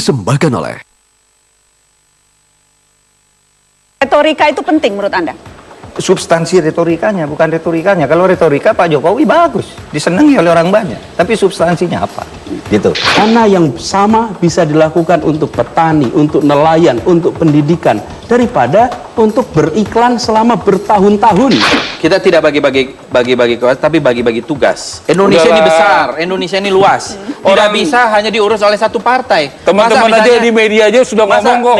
dipersembahkan oleh Retorika itu penting menurut Anda? Substansi retorikanya, bukan retorikanya. Kalau retorika Pak Jokowi bagus, disenangi oleh orang banyak. Tapi substansinya apa? Gitu. Karena yang sama bisa dilakukan untuk petani, untuk nelayan, untuk pendidikan, daripada untuk beriklan selama bertahun-tahun. Kita tidak bagi-bagi kelas, tapi bagi-bagi tugas. Indonesia ini besar, Indonesia ini luas. Tidak bisa hanya diurus oleh satu partai. Teman-teman aja di media aja sudah ngomong kok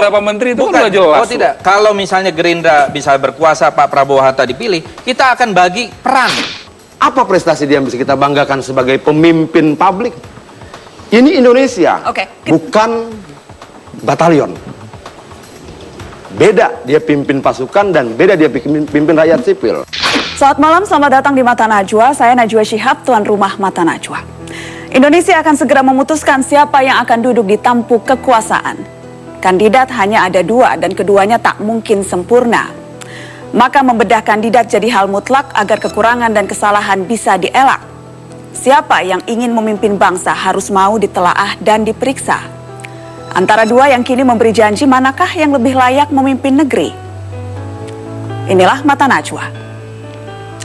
berapa menteri itu bukan, udah jelas. Oh tidak, kalau misalnya Gerindra bisa berkuasa, Pak Prabowo Hatta dipilih, kita akan bagi peran. Apa prestasi dia yang bisa kita banggakan sebagai pemimpin publik? Ini Indonesia, bukan batalion. Beda dia pimpin pasukan dan beda dia pimpin rakyat sipil. Selamat malam, selamat datang di Mata Najwa. Saya Najwa Shihab, tuan rumah Mata Najwa. Indonesia akan segera memutuskan siapa yang akan duduk di tampuk kekuasaan. Kandidat hanya ada dua dan keduanya tak mungkin sempurna. Maka membedah kandidat jadi hal mutlak agar kekurangan dan kesalahan bisa dielak. Siapa yang ingin memimpin bangsa harus mau ditelaah dan diperiksa. Antara dua yang kini memberi janji, manakah yang lebih layak memimpin negeri? Inilah Mata Najwa.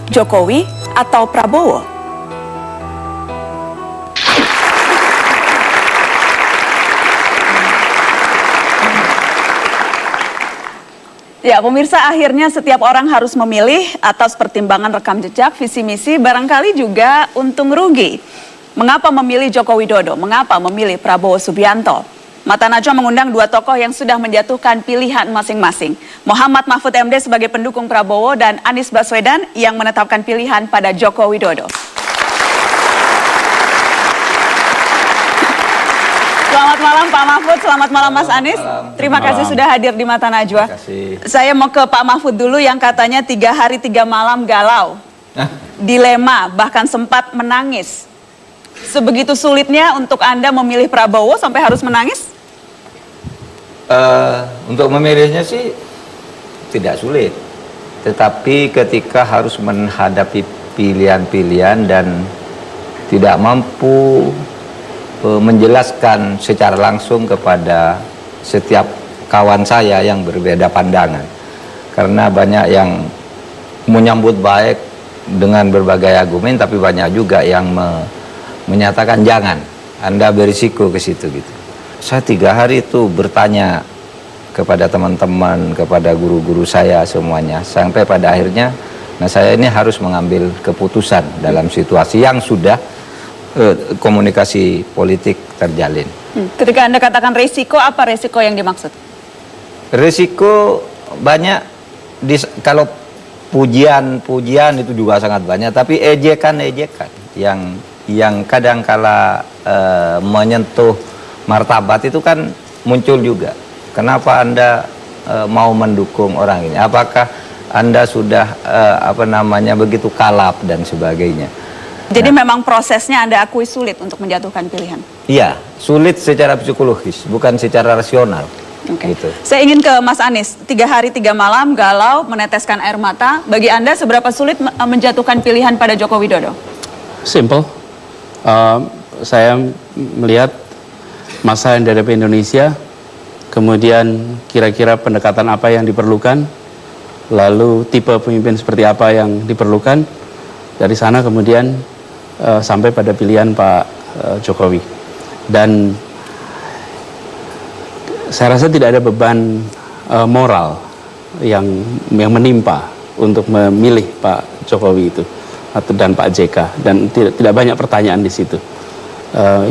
Jokowi atau Prabowo? Ya, pemirsa, akhirnya setiap orang harus memilih atas pertimbangan rekam jejak, visi misi, barangkali juga untung rugi. Mengapa memilih Joko Widodo? Mengapa memilih Prabowo Subianto? Mata Najwa mengundang dua tokoh yang sudah menjatuhkan pilihan masing-masing. Muhammad Mahfud MD sebagai pendukung Prabowo dan Anies Baswedan yang menetapkan pilihan pada Joko Widodo. Selamat malam Pak Mahfud, selamat malam Mas Anies. Terima kasih sudah hadir di Mata Najwa. Saya mau ke Pak Mahfud dulu yang katanya 3 hari 3 malam galau. Dilema, bahkan sempat menangis. Sebegitu sulitnya untuk Anda memilih Prabowo sampai harus menangis? Untuk memilihnya sih tidak sulit. Tetapi ketika harus menghadapi pilihan-pilihan dan tidak mampu menjelaskan secara langsung kepada setiap kawan saya yang berbeda pandangan, karena banyak yang menyambut baik dengan berbagai argumen, tapi banyak juga yang menyatakan jangan, Anda berisiko ke situ gitu. Saya 3 hari itu bertanya kepada teman-teman, kepada guru-guru saya semuanya, sampai pada akhirnya saya ini harus mengambil keputusan dalam situasi yang sudah komunikasi politik terjalin. Ketika Anda katakan resiko, apa resiko yang dimaksud? Resiko banyak, kalau pujian itu juga sangat banyak, tapi ejekan yang kadangkala menyentuh martabat itu kan muncul juga. Kenapa Anda mau mendukung orang ini? Apakah Anda sudah begitu kalap dan sebagainya? Jadi memang prosesnya Anda akui sulit untuk menjatuhkan pilihan? Iya, sulit secara psikologis, bukan secara rasional. Gitu. Saya ingin ke Mas Anies. 3 hari 3 malam galau, meneteskan air mata. Bagi Anda seberapa sulit menjatuhkan pilihan pada Joko Widodo? Simple. Saya melihat masa yang dihadapi Indonesia, kemudian kira-kira pendekatan apa yang diperlukan, lalu tipe pemimpin seperti apa yang diperlukan. Dari sana kemudian sampai pada pilihan Pak Jokowi. Dan saya rasa tidak ada beban moral yang menimpa untuk memilih Pak Jokowi itu dan Pak JK, dan tidak banyak pertanyaan di situ.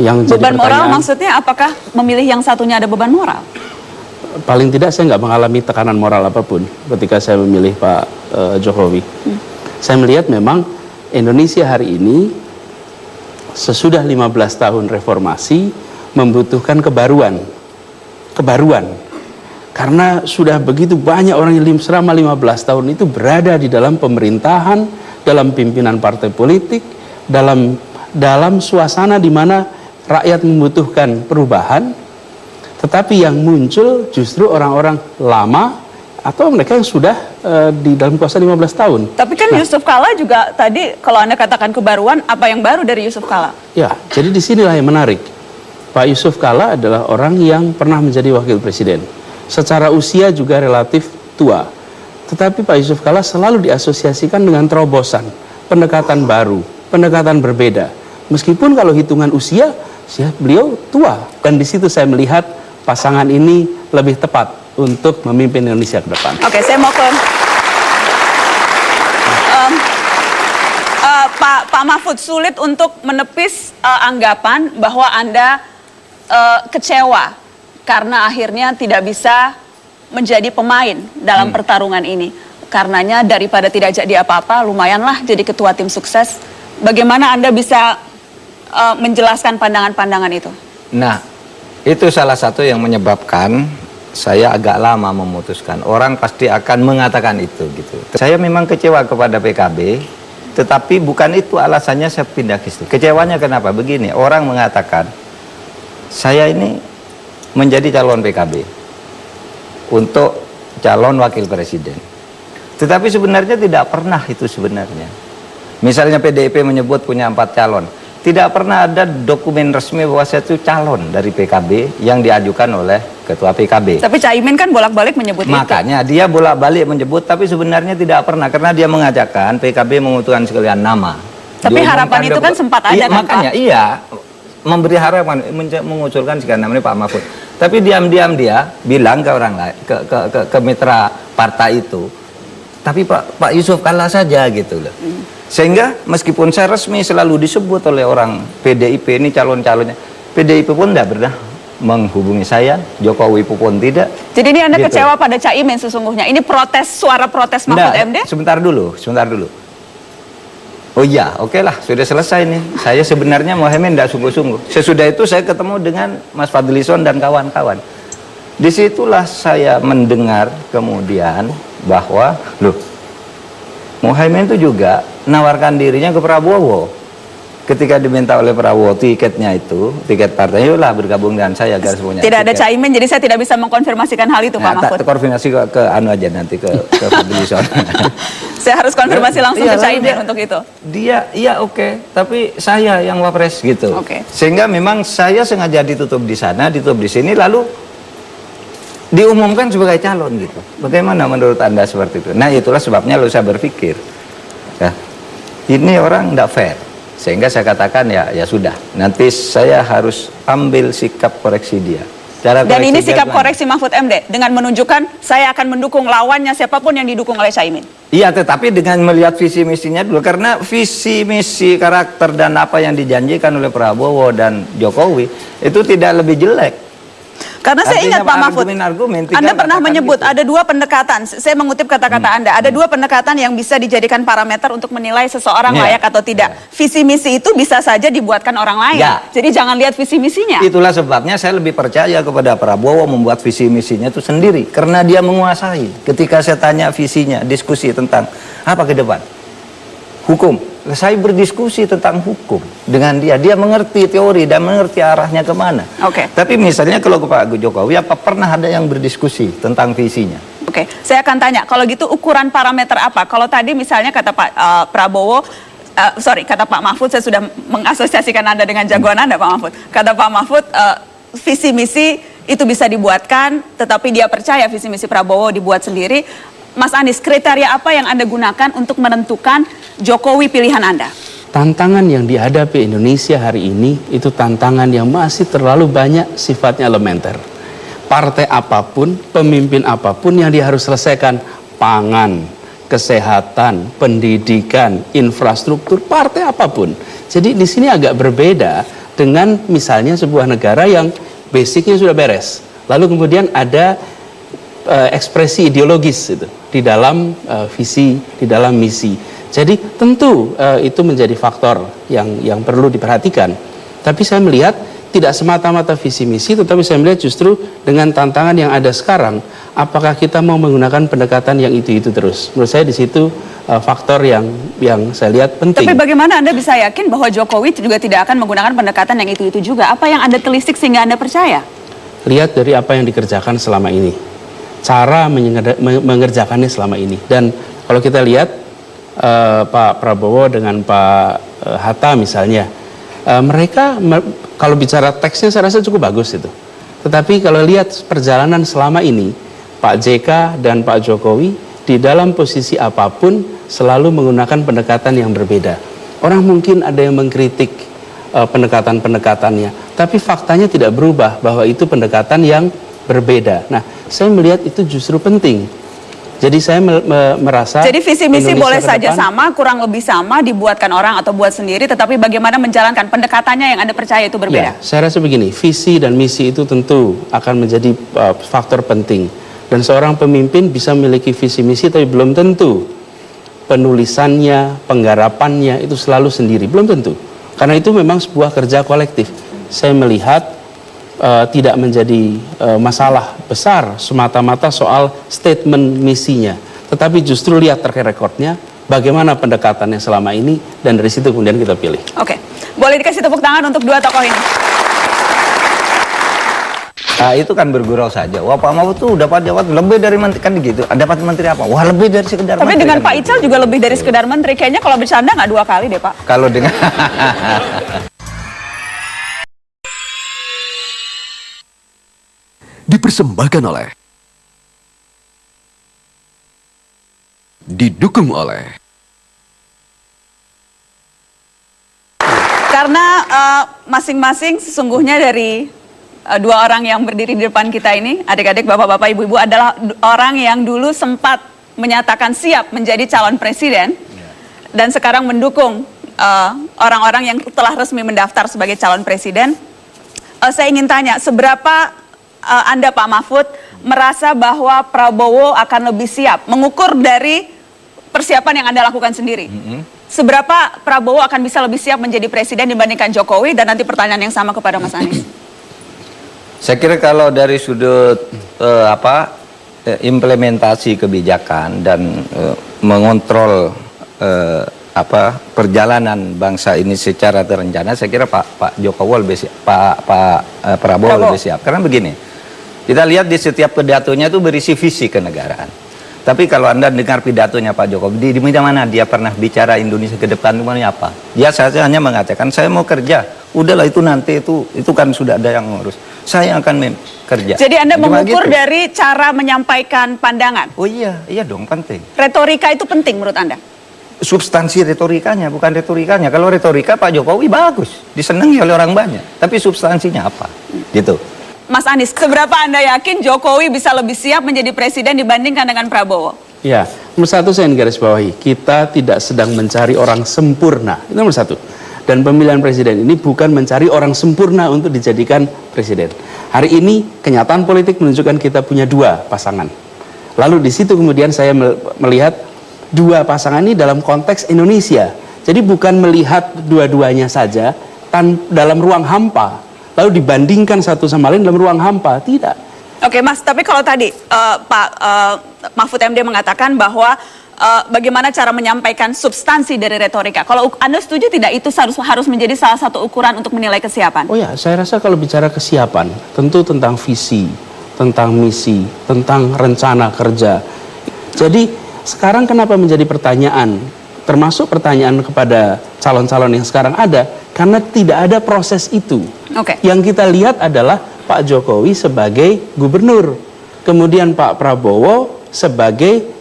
Yang beban moral maksudnya apakah memilih yang satunya ada beban moral? Paling tidak saya nggak mengalami tekanan moral apapun ketika saya memilih Pak Jokowi. Saya melihat memang Indonesia hari ini sesudah 15 tahun reformasi membutuhkan kebaruan. Karena sudah begitu banyak orang yang selama 15 tahun itu berada di dalam pemerintahan, dalam pimpinan partai politik, dalam suasana di mana rakyat membutuhkan perubahan, tetapi yang muncul justru orang-orang lama atau mereka yang sudah di dalam kuasa 15 tahun. Tapi kan Yusuf Kala juga tadi, kalau Anda katakan kebaruan, apa yang baru dari Yusuf Kala? Ya, jadi disinilah yang menarik. Pak Yusuf Kalla adalah orang yang pernah menjadi wakil presiden. Secara usia juga relatif tua. Tetapi Pak Yusuf Kalla selalu diasosiasikan dengan terobosan, pendekatan baru, pendekatan berbeda. Meskipun kalau hitungan usia, beliau tua. Dan di situ saya melihat pasangan ini lebih tepat untuk memimpin Indonesia ke depan. Oke, saya mau ke Pak Mahfud. Sulit untuk menepis anggapan bahwa Anda kecewa karena akhirnya tidak bisa menjadi pemain dalam pertarungan ini. Karenanya daripada tidak jadi apa-apa, lumayanlah jadi ketua tim sukses. Bagaimana Anda bisa menjelaskan pandangan-pandangan itu? Nah, itu salah satu yang menyebabkan saya agak lama memutuskan. Orang pasti akan mengatakan itu gitu. Saya memang kecewa kepada PKB, tetapi bukan itu alasannya saya pindah ke situ. Kecewanya kenapa? Begini, orang mengatakan saya ini menjadi calon PKB untuk calon wakil presiden. Tetapi sebenarnya tidak pernah itu sebenarnya. Misalnya PDIP menyebut punya 4 calon. Tidak pernah ada dokumen resmi bahwa saya itu calon dari PKB yang diajukan oleh ketua PKB. Tapi Caimin kan bolak-balik menyebut Makanya itu. dia bolak-balik menyebut, tapi sebenarnya tidak pernah. Karena dia mengatakan PKB mengusulkan sekalian nama. Tapi harapan itu kan sempat ada iya, kan makanya, Pak? Iya, memberi harapan, mengusulkan sekalian nama ini Pak Mahfud. Tapi diam-diam dia bilang ke orang lain, ke mitra partai itu, tapi Pak Yusuf Kalla saja gitu loh. Sehingga meskipun saya resmi selalu disebut oleh orang PDIP ini calon-calonnya, PDIP pun tidak pernah menghubungi saya, Jokowi pun tidak. Jadi ini Anda gitu. kecewa pada Caimin sesungguhnya. Ini protes, suara protes Mahfud MD? Sebentar dulu. Oh iya, oke lah, sudah selesai nih. Saya sebenarnya Mohaimin tidak sungguh-sungguh. Sesudah itu saya ketemu dengan Mas Fadlison dan kawan-kawan. Disitulah saya mendengar kemudian bahwa, loh, Mohaimin itu juga menawarkan dirinya ke Prabowo. Ketika diminta oleh Prabowo tiketnya itu, tiket partai, yaudah bergabung dengan saya agar semuanya. Tidak ada Caimin, jadi saya tidak bisa mengkonfirmasikan hal itu, Pak Mahfud. Koordinasi ke anu aja nanti ke Fadlison. Saya harus konfirmasi langsung ke Caimin untuk itu. Dia, iya oke, tapi saya yang wapres gitu. Oke. Sehingga memang saya sengaja ditutup di sana, ditutup di sini, lalu diumumkan sebagai calon gitu. Bagaimana menurut Anda seperti itu? Nah itulah sebabnya lalu saya berpikir, ya, ini orang tidak fair. Sehingga saya katakan ya sudah, nanti saya harus ambil sikap koreksi dia. Dan ini sikap koreksi Mahfud MD dengan menunjukkan saya akan mendukung lawannya siapapun yang didukung oleh Caimin. Iya, tetapi dengan melihat visi misinya dulu, karena visi misi karakter dan apa yang dijanjikan oleh Prabowo dan Jokowi itu tidak lebih jelek. Karena saya ingat Pak Mahfud, argumen, Anda pernah menyebut ada 2 pendekatan, saya mengutip kata-kata Anda, ada 2 pendekatan yang bisa dijadikan parameter untuk menilai seseorang layak atau tidak. Visi misi itu bisa saja dibuatkan orang lain, jadi jangan lihat visi misinya. Itulah sebabnya saya lebih percaya kepada Prabowo membuat visi misinya itu sendiri, karena dia menguasai. Ketika saya tanya visinya, diskusi tentang apa ke depan, hukum. Saya berdiskusi tentang hukum dengan dia. Dia mengerti teori dan mengerti arahnya kemana. Oke. Tapi misalnya kalau ke Pak Jokowi, apa pernah ada yang berdiskusi tentang visinya? Oke, saya akan tanya, kalau gitu ukuran parameter apa? Kalau tadi misalnya kata Pak Prabowo, kata Pak Mahfud, saya sudah mengasosiasikan Anda dengan jagoan Anda Pak Mahfud. Kata Pak Mahfud, visi misi itu bisa dibuatkan, tetapi dia percaya visi misi Prabowo dibuat sendiri. Mas Anies, kriteria apa yang Anda gunakan untuk menentukan Jokowi pilihan Anda? Tantangan yang dihadapi Indonesia hari ini itu tantangan yang masih terlalu banyak sifatnya elementer. Partai apapun, pemimpin apapun yang dia harus selesaikan, pangan, kesehatan, pendidikan, infrastruktur, partai apapun. Jadi di sini agak berbeda dengan misalnya sebuah negara yang basicnya sudah beres. Lalu kemudian ada ekspresi ideologis itu di dalam visi, di dalam misi. Jadi tentu itu menjadi faktor yang perlu diperhatikan. Tapi saya melihat tidak semata-mata visi misi, tetapi saya melihat justru dengan tantangan yang ada sekarang, apakah kita mau menggunakan pendekatan yang itu terus? Menurut saya di situ faktor yang saya lihat penting. Tapi bagaimana Anda bisa yakin bahwa Jokowi juga tidak akan menggunakan pendekatan yang itu juga? Apa yang Anda telisik sehingga Anda percaya? Lihat dari apa yang dikerjakan selama ini, cara mengerjakannya selama ini. Dan kalau kita lihat Pak Prabowo dengan Pak Hatta misalnya, Kalau bicara teksnya saya rasa cukup bagus itu. Tetapi kalau lihat perjalanan selama ini, Pak JK dan Pak Jokowi di dalam posisi apapun selalu menggunakan pendekatan yang berbeda. Orang mungkin ada yang mengkritik pendekatan-pendekatannya, tapi faktanya tidak berubah bahwa itu pendekatan yang berbeda. Nah, saya melihat itu justru penting. Jadi saya merasa jadi visi misi Indonesia boleh saja depan, sama, kurang lebih sama, dibuatkan orang atau buat sendiri, tetapi bagaimana menjalankan pendekatannya yang Anda percaya itu berbeda? Ya, saya rasa begini, visi dan misi itu tentu akan menjadi faktor penting. Dan seorang pemimpin bisa memiliki visi misi tapi belum tentu penulisannya, penggarapannya itu selalu sendiri, belum tentu. Karena itu memang sebuah kerja kolektif. Saya melihat tidak menjadi masalah besar semata-mata soal statement misinya, tetapi justru lihat track recordnya, bagaimana pendekatannya selama ini, dan dari situ kemudian kita pilih. Oke, boleh dikasih tepuk tangan untuk dua tokoh ini. Nah, itu kan bergurau saja. Wah, Pak Mahfud tuh dapat lebih dari menteri, kan gitu. Dapat menteri apa? Wah, lebih dari sekedar tapi menteri. dengan kan Pak gitu. Ical juga lebih dari sekedar menteri. Kayaknya kalau bercanda nggak 2 kali deh, Pak. Kalau dengan Dipersembahkan oleh, didukung oleh, Karena masing-masing sesungguhnya dari 2 orang yang berdiri di depan kita ini, adik-adik, bapak-bapak, ibu-ibu, adalah orang yang dulu sempat menyatakan siap menjadi calon presiden dan sekarang mendukung orang-orang yang telah resmi mendaftar sebagai calon presiden. Saya ingin tanya, seberapa Anda, Pak Mahfud, merasa bahwa Prabowo akan lebih siap mengukur dari persiapan yang Anda lakukan sendiri? Seberapa Prabowo akan bisa lebih siap menjadi presiden dibandingkan Jokowi? Dan nanti pertanyaan yang sama kepada Mas Anies. saya kira kalau dari sudut implementasi kebijakan dan mengontrol perjalanan bangsa ini secara terencana, saya kira Pak Jokowi lebih siap, Prabowo lebih siap. Karena begini, kita lihat di setiap pidatonya itu berisi visi kenegaraan. Tapi kalau Anda dengar pidatonya Pak Jokowi, di mana dia pernah bicara Indonesia ke depan itu apa? Dia saja hanya mengatakan, saya mau kerja. Udahlah, itu nanti itu kan sudah ada yang ngurus. Saya akan kerja. Jadi Anda Cuma mengukur gitu. dari cara menyampaikan pandangan? Oh iya dong, penting. Retorika itu penting menurut Anda? Substansi retorikanya, bukan retorikanya. Kalau retorika Pak Jokowi bagus, disenangi oleh orang banyak. Tapi substansinya apa? Gitu. Mas Anies, seberapa Anda yakin Jokowi bisa lebih siap menjadi presiden dibandingkan dengan Prabowo? Ya, nomor satu saya garis bawahi, kita tidak sedang mencari orang sempurna. Itu nomor satu. Dan pemilihan presiden ini bukan mencari orang sempurna untuk dijadikan presiden. Hari ini kenyataan politik menunjukkan kita punya 2 pasangan. Lalu di situ kemudian saya melihat 2 pasangan ini dalam konteks Indonesia. Jadi bukan melihat dua-duanya saja dalam ruang hampa, lalu dibandingkan satu sama lain dalam ruang hampa. Tidak. Oke Mas, tapi kalau tadi Pak Mahfud MD mengatakan bahwa bagaimana cara menyampaikan substansi dari retorika. Kalau Anda setuju tidak itu harus menjadi salah satu ukuran untuk menilai kesiapan? Oh ya, saya rasa kalau bicara kesiapan, tentu tentang visi, tentang misi, tentang rencana kerja. Jadi sekarang kenapa menjadi pertanyaan, termasuk pertanyaan kepada calon-calon yang sekarang ada, karena tidak ada proses itu. Yang kita lihat adalah Pak Jokowi sebagai gubernur, kemudian Pak Prabowo sebagai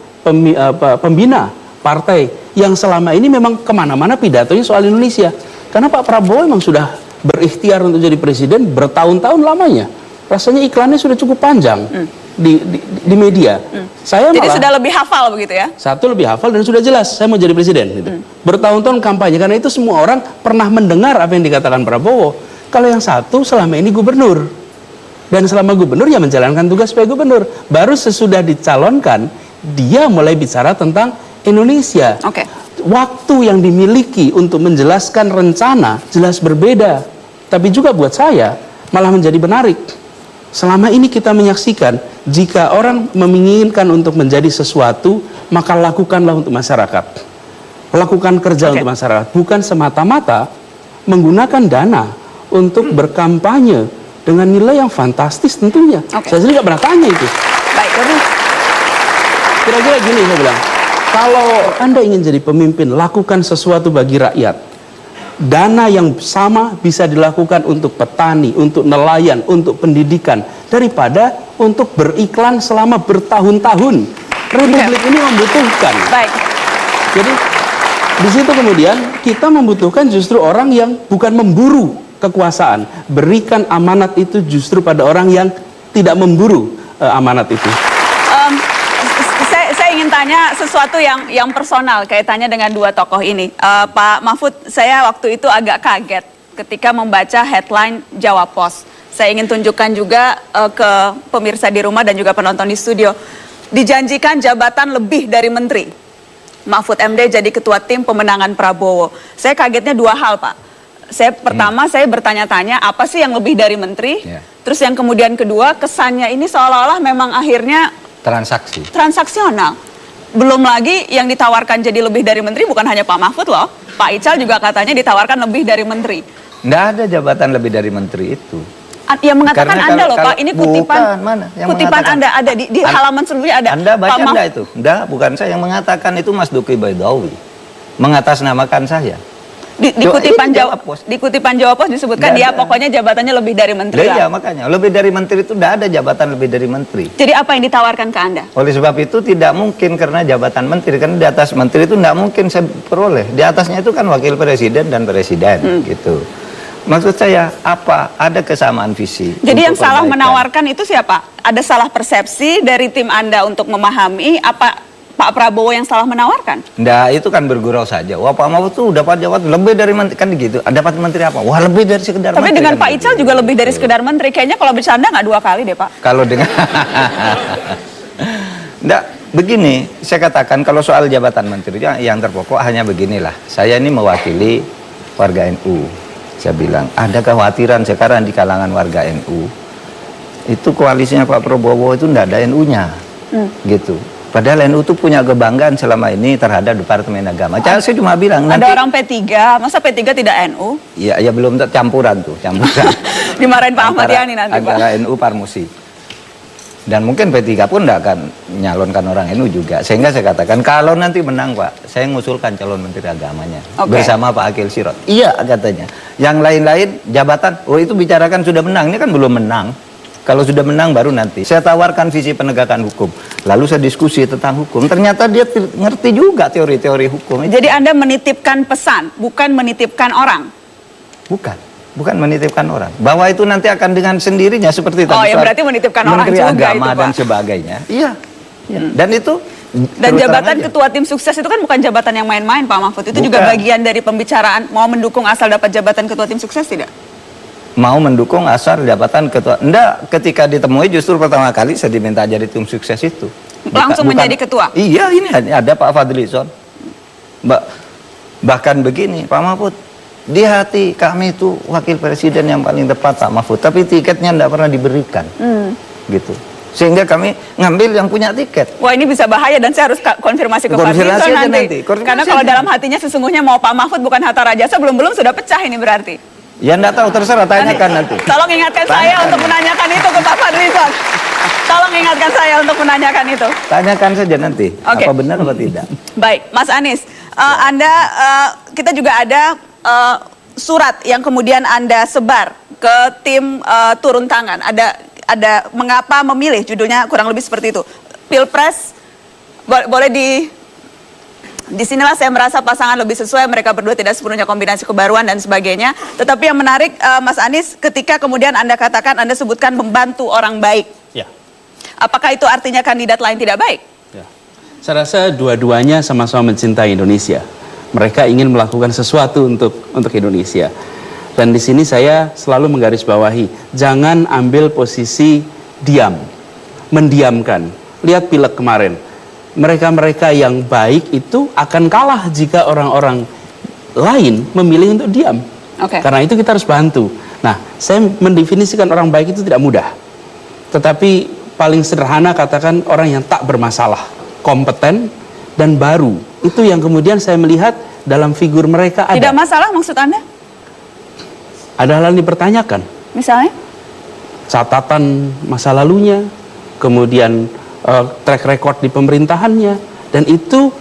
pembina partai yang selama ini memang kemana-mana pidatonya soal Indonesia. Karena Pak Prabowo memang sudah berikhtiar untuk jadi presiden bertahun-tahun lamanya. Rasanya iklannya sudah cukup panjang di media. Saya jadi malah, sudah lebih hafal begitu ya? Satu, lebih hafal dan sudah jelas saya mau jadi presiden. Gitu. Bertahun-tahun kampanye, karena itu semua orang pernah mendengar apa yang dikatakan Prabowo. Kalau yang satu selama ini gubernur. Dan selama gubernur ya menjalankan tugas sebagai gubernur. Baru sesudah dicalonkan, dia mulai bicara tentang Indonesia. Waktu yang dimiliki untuk menjelaskan rencana jelas berbeda. Tapi juga buat saya malah menjadi menarik. Selama ini kita menyaksikan, jika orang menginginkan untuk menjadi sesuatu, maka lakukanlah untuk masyarakat. Lakukan kerja untuk masyarakat. Bukan semata-mata menggunakan dana untuk berkampanye dengan nilai yang fantastis tentunya. Saya sendiri nggak pernah tanya itu. Baik, kira-kira gini saya bilang, kalau Anda ingin jadi pemimpin, lakukan sesuatu bagi rakyat. dana yang sama bisa dilakukan untuk petani, untuk nelayan, untuk pendidikan, daripada untuk beriklan selama bertahun-tahun. Republik ini membutuhkan. Baik. Jadi di situ kemudian kita membutuhkan justru orang yang bukan memburu kekuasaan. Berikan amanat itu justru pada orang yang tidak memburu amanat itu. Saya ingin tanya sesuatu yang personal kaitannya dengan dua tokoh ini. Pak Mahfud, saya waktu itu agak kaget ketika membaca headline Jawa Pos. Saya ingin tunjukkan juga ke pemirsa di rumah dan juga penonton di studio. Dijanjikan jabatan lebih dari menteri. Mahfud MD jadi ketua tim pemenangan Prabowo. Saya kagetnya dua hal, Pak. Pertama, saya bertanya-tanya apa sih yang lebih dari menteri? Terus yang kemudian kedua, kesannya ini seolah-olah memang akhirnya transaksional. Belum lagi yang ditawarkan jadi lebih dari menteri bukan hanya Pak Mahfud loh. Pak Ical juga katanya ditawarkan lebih dari menteri. Nggak ada jabatan lebih dari menteri itu. Yang mengatakan karena Anda loh Pak, ini kutipan kutipan Anda ada di halaman sebelumnya ada. Anda baca enggak itu? Enggak, bukan saya yang mengatakan, itu Mas Duki Baidawi mengatasnamakan saya. Di kutipan Jawa Pos disebutkan dia pokoknya jabatannya lebih dari menteri. Iya, makanya lebih dari menteri itu tidak ada jabatan lebih dari menteri. Jadi apa yang ditawarkan ke Anda? Oleh sebab itu tidak mungkin, karena jabatan menteri, karena di atas menteri itu tidak mungkin saya peroleh. Di atasnya itu kan wakil presiden dan presiden gitu. Maksud saya apa? Ada kesamaan visi. Jadi yang salah menawarkan itu siapa? Ada salah persepsi dari tim Anda untuk memahami apa Pak Prabowo yang salah menawarkan? Nah, itu kan bergurau saja. Wah, Pak Mahfud tuh dapat jabatan lebih dari menteri, kan gitu. Dapat menteri apa? Wah, lebih dari sekedar menteri. Tapi dengan kan Pak Ical juga lebih dari sekedar menteri. Kayaknya kalau bercanda nggak 2 kali deh, Pak. Kalau dengan Nggak, begini, saya katakan kalau soal jabatan menteri yang terpokok hanya beginilah. Saya ini mewakili warga NU. Saya bilang, ada kekhawatiran sekarang di kalangan warga NU. Itu koalisinya Pak Prabowo itu tidak ada NU-nya. Gitu. Padahal NU itu punya kebanggaan selama ini terhadap Departemen Agama. Saya cuma bilang ada orang P3, masa P3 tidak NU? Iya, ya belum campuran tuh, campuran. Dimarahin Pak Ahmad Yani nanti, Pak. Antara NU Parmusi. Dan mungkin P3 pun tidak akan nyalonkan orang NU juga. Sehingga saya katakan, kalau nanti menang Pak, saya ngusulkan calon Menteri Agamanya. Bersama Pak Akil Sirot. Iya katanya. Yang lain-lain jabatan, oh itu bicarakan sudah menang. Ini kan belum menang. Kalau sudah menang baru nanti. Saya tawarkan visi penegakan hukum. Lalu saya diskusi tentang hukum. Ternyata dia ngerti juga teori-teori hukum itu. Jadi Anda menitipkan pesan, bukan menitipkan orang? Bukan menitipkan orang. Bahwa itu nanti akan dengan sendirinya seperti tadi. Oh ya, berarti menitipkan orang juga agama itu, Pak. Dan sebagainya. Iya. Dan itu. Dan jabatan ketua tim sukses itu kan bukan jabatan yang main-main, Pak Mahfud. Itu juga bagian dari pembicaraan mau mendukung asal dapat jabatan ketua tim sukses tidak? Mau mendukung asal jabatan ketua. Enggak, ketika ditemui justru pertama kali saya diminta jadi tim sukses itu. Langsung menjadi ketua? Iya, ini ada Pak Fadlizon. Bahkan begini, Pak Mahfud, di hati kami itu wakil presiden yang paling tepat Pak Mahfud, tapi tiketnya tidak pernah diberikan. Gitu. Sehingga kami ngambil yang punya tiket. Wah, ini bisa bahaya dan saya harus konfirmasi ke Pak Fadlizon nanti. Karena kalau dalam hatinya sesungguhnya mau Pak Mahfud bukan Hatta Rajasa, belum sudah pecah ini berarti. Ya enggak tahu, terserah, tanyakan nanti. Tolong ingatkan saya untuk menanyakan itu ke Pak Fadlizon. Tolong ingatkan saya untuk menanyakan itu. Tanyakan saja nanti, apa benar atau tidak. Baik, Mas Anies, kita juga ada surat yang kemudian Anda sebar ke tim turun tangan. Ada mengapa memilih, judulnya kurang lebih seperti itu. Pilpres, boleh di sinilah saya merasa pasangan lebih sesuai, mereka berdua tidak sepenuhnya kombinasi kebaruan dan sebagainya. Tetapi yang menarik, Mas Anies, ketika kemudian Anda katakan, Anda sebutkan membantu orang baik. Ya. Apakah itu artinya kandidat lain tidak baik? Ya. Saya rasa dua-duanya sama-sama mencintai Indonesia. Mereka ingin melakukan sesuatu untuk Indonesia. Dan di sini saya selalu menggarisbawahi, jangan ambil posisi diam, mendiamkan. Lihat pileg kemarin. Mereka-mereka yang baik itu akan kalah jika orang-orang lain memilih untuk diam. Karena itu kita harus bantu. Nah, saya mendefinisikan orang baik itu tidak mudah. Tetapi paling sederhana katakan orang yang tak bermasalah, kompeten dan baru. Itu yang kemudian saya melihat dalam figur mereka ada. Tidak masalah maksud Anda? Ada hal yang dipertanyakan. Misalnya? Catatan masa lalunya, kemudian track record di pemerintahannya, dan itu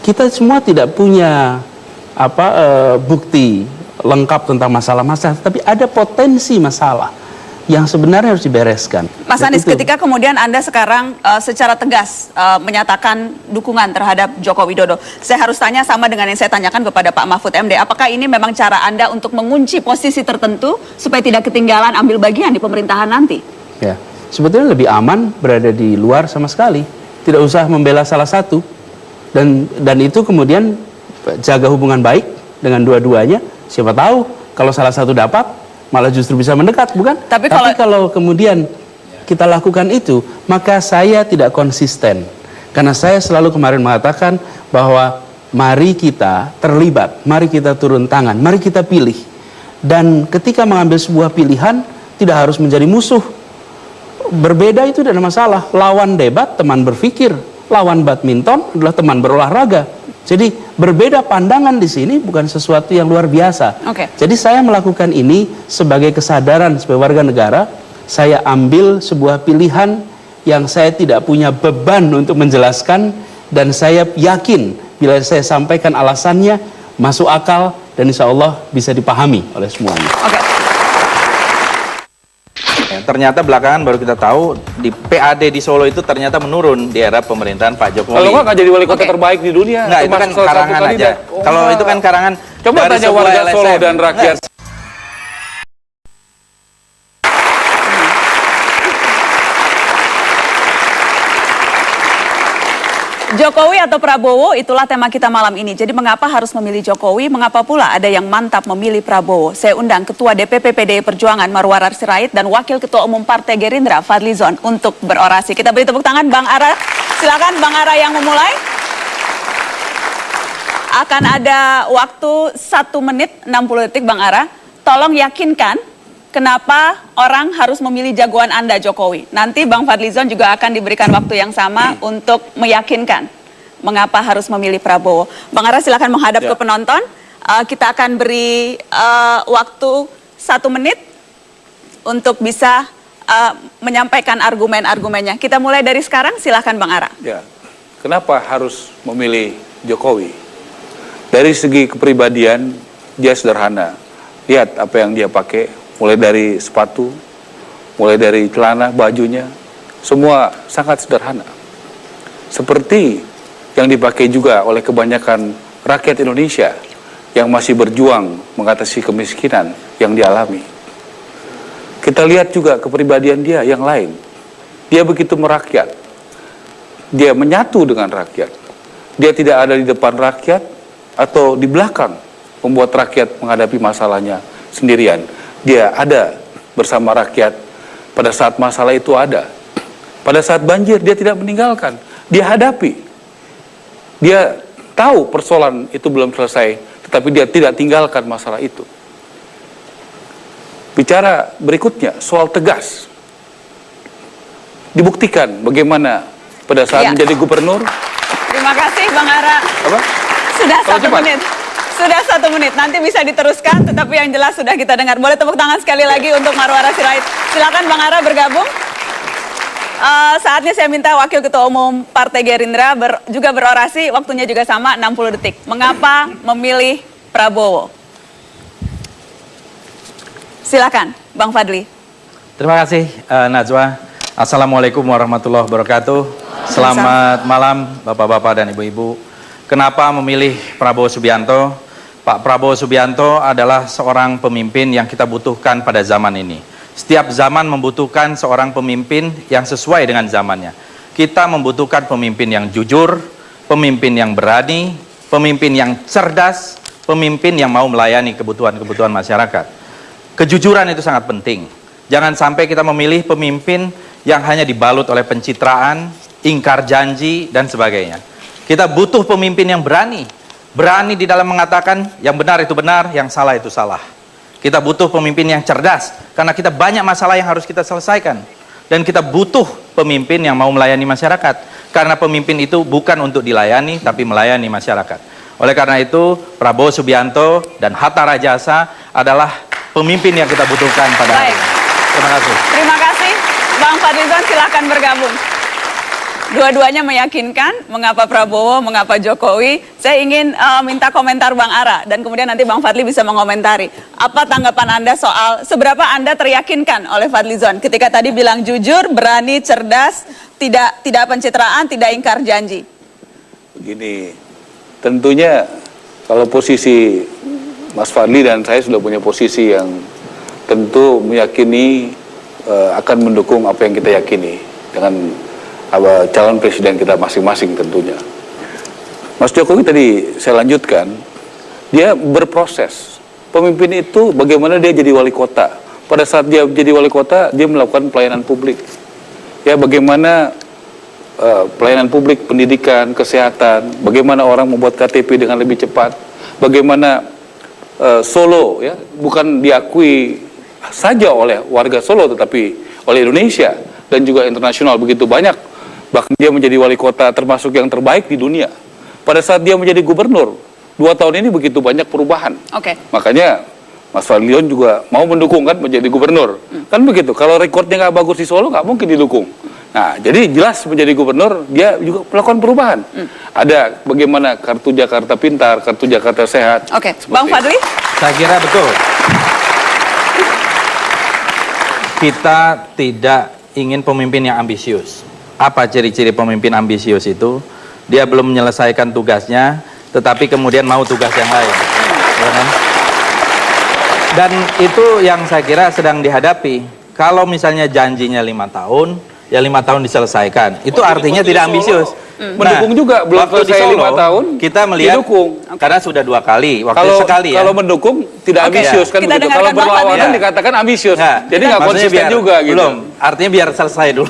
kita semua tidak punya bukti lengkap tentang masalah-masalah, tapi ada potensi masalah yang sebenarnya harus dibereskan. Mas Anies, ketika kemudian Anda sekarang secara tegas menyatakan dukungan terhadap Joko Widodo, saya harus tanya sama dengan yang saya tanyakan kepada Pak Mahfud MD, apakah ini memang cara Anda untuk mengunci posisi tertentu supaya tidak ketinggalan ambil bagian di pemerintahan nanti? Ya, sebetulnya lebih aman berada di luar sama sekali, tidak usah membela salah satu, dan itu kemudian jaga hubungan baik dengan dua-duanya. Siapa tahu kalau salah satu dapat malah justru bisa mendekat, bukan? Tapi kalau kemudian kita lakukan itu, maka saya tidak konsisten. Karena saya selalu kemarin mengatakan bahwa mari kita terlibat, mari kita turun tangan, mari kita pilih. Dan ketika mengambil sebuah pilihan, tidak harus menjadi musuh. Berbeda itu tidak ada masalah. Lawan debat, teman berpikir. Lawan badminton adalah teman berolahraga. Jadi berbeda pandangan di sini bukan sesuatu yang luar biasa. Jadi saya melakukan ini sebagai kesadaran sebagai warga negara. Saya ambil sebuah pilihan yang saya tidak punya beban untuk menjelaskan, dan saya yakin bila saya sampaikan alasannya masuk akal dan insya Allah bisa dipahami oleh semuanya. Ternyata belakangan baru kita tahu di PAD di Solo itu ternyata menurun di era pemerintahan Pak Jokowi. Kalau nggak jadi wali kota terbaik di dunia. Nggak, itu kan karangan aja. Kalau itu kan karangan. Coba tanya warga Solo dan rakyat. Jokowi atau Prabowo, itulah tema kita malam ini. Jadi mengapa harus memilih Jokowi, mengapa pula ada yang mantap memilih Prabowo? Saya undang Ketua DPP PDI Perjuangan Marwarar Sirait dan Wakil Ketua Umum Partai Gerindra Fadlizon untuk berorasi. Kita beri tepuk tangan Bang Ara. Silakan Bang Ara yang memulai. Akan ada waktu 1 menit 60 detik Bang Ara. Tolong yakinkan kenapa orang harus memilih jagoan Anda, Jokowi. Nanti Bang Fadlizon juga akan diberikan waktu yang sama untuk meyakinkan mengapa harus memilih Prabowo. Bang Ara silakan menghadap ke penonton. Kita akan beri waktu 1 menit untuk bisa menyampaikan argumen-argumennya. Kita mulai dari sekarang, silakan Bang Ara. Ya, kenapa harus memilih Jokowi? Dari segi kepribadian, dia sederhana. Lihat apa yang dia pakai. Mulai dari sepatu, mulai dari celana, bajunya, semua sangat sederhana. Seperti yang dipakai juga oleh kebanyakan rakyat Indonesia yang masih berjuang mengatasi kemiskinan yang dialami. Kita lihat juga kepribadian dia yang lain. Dia begitu merakyat. Dia menyatu dengan rakyat. Dia tidak ada di depan rakyat atau di belakang membuat rakyat menghadapi masalahnya sendirian. Dia ada bersama rakyat pada saat masalah itu ada. Pada saat banjir dia tidak meninggalkan, dia hadapi. Dia tahu persoalan itu belum selesai, tetapi dia tidak tinggalkan masalah itu. Bicara berikutnya soal tegas. Dibuktikan bagaimana pada saat menjadi gubernur. Terima kasih Bang Ara. Apa? Sudah 1 menit. Sudah 1 menit, nanti bisa diteruskan, tetapi yang jelas sudah kita dengar. Boleh tepuk tangan sekali lagi untuk Marwarar Sirait. Silakan Bang Ara bergabung. Saatnya saya minta Wakil Ketua Umum Partai Gerindra juga berorasi, waktunya juga sama 60 detik. Mengapa memilih Prabowo? Silakan, Bang Fadli. Terima kasih Najwa. Assalamualaikum warahmatullahi wabarakatuh. Selamat malam Bapak-bapak dan Ibu-ibu. Kenapa memilih Prabowo Subianto? Pak Prabowo Subianto adalah seorang pemimpin yang kita butuhkan pada zaman ini. Setiap zaman membutuhkan seorang pemimpin yang sesuai dengan zamannya. Kita membutuhkan pemimpin yang jujur, pemimpin yang berani, pemimpin yang cerdas, pemimpin yang mau melayani kebutuhan-kebutuhan masyarakat. Kejujuran itu sangat penting. Jangan sampai kita memilih pemimpin yang hanya dibalut oleh pencitraan, ingkar janji, dan sebagainya. Kita butuh pemimpin yang berani. Berani di dalam mengatakan yang benar itu benar, yang salah itu salah. Kita butuh pemimpin yang cerdas, karena kita banyak masalah yang harus kita selesaikan. Dan kita butuh pemimpin yang mau melayani masyarakat, karena pemimpin itu bukan untuk dilayani, tapi melayani masyarakat. Oleh karena itu, Prabowo Subianto dan Hatta Rajasa adalah pemimpin yang kita butuhkan pada hari ini. Terima kasih. Terima kasih. Bang Fadlizon, silakan bergabung. Dua-duanya meyakinkan. Mengapa Prabowo, mengapa Jokowi? Saya ingin minta komentar Bang Ara dan kemudian nanti Bang Fadli bisa mengomentari. Apa tanggapan Anda soal seberapa Anda teryakinkan oleh Fadlizon ketika tadi bilang jujur, berani, cerdas, tidak pencitraan, tidak ingkar janji? Begini, tentunya kalau posisi Mas Fadli dan saya sudah punya posisi yang tentu meyakini akan mendukung apa yang kita yakini dengan calon presiden kita masing-masing tentunya. Mas Jokowi tadi saya lanjutkan, dia berproses. Pemimpin itu bagaimana dia jadi wali kota. Pada saat dia jadi wali kota, dia melakukan pelayanan publik. Ya, bagaimana pelayanan publik, pendidikan, kesehatan, bagaimana orang membuat KTP dengan lebih cepat, bagaimana Solo ya bukan diakui saja oleh warga Solo tetapi oleh Indonesia dan juga internasional begitu banyak. Bahkan dia menjadi wali kota termasuk yang terbaik di dunia. Pada saat dia menjadi gubernur, 2 tahun ini begitu banyak perubahan. Makanya Mas Fadlion juga mau mendukung kan menjadi gubernur. Kan begitu, kalau rekornya nggak bagus di Solo nggak mungkin didukung. Nah, jadi jelas menjadi gubernur dia juga melakukan perubahan. Ada bagaimana kartu Jakarta Pintar, kartu Jakarta Sehat. Bang Fadli? Saya kira betul. Kita tidak ingin pemimpin yang ambisius. Apa ciri-ciri pemimpin ambisius itu? Dia belum menyelesaikan tugasnya, tetapi kemudian mau tugas yang lain. Ya kan? Dan itu yang saya kira sedang dihadapi. Kalau misalnya janjinya 5 tahun, ya 5 tahun diselesaikan. Itu artinya tidak ambisius. Mendukung juga, belum waktu di selesai Solo, 5 tahun, kita melihat didukung. Karena sudah 2 kali, waktu sekali ya. Kalau mendukung tidak ambisius kan begitu. Kalau berlawanan dikatakan ambisius. Jadi nggak konsisten juga gitu. Belum, artinya biar selesai dulu.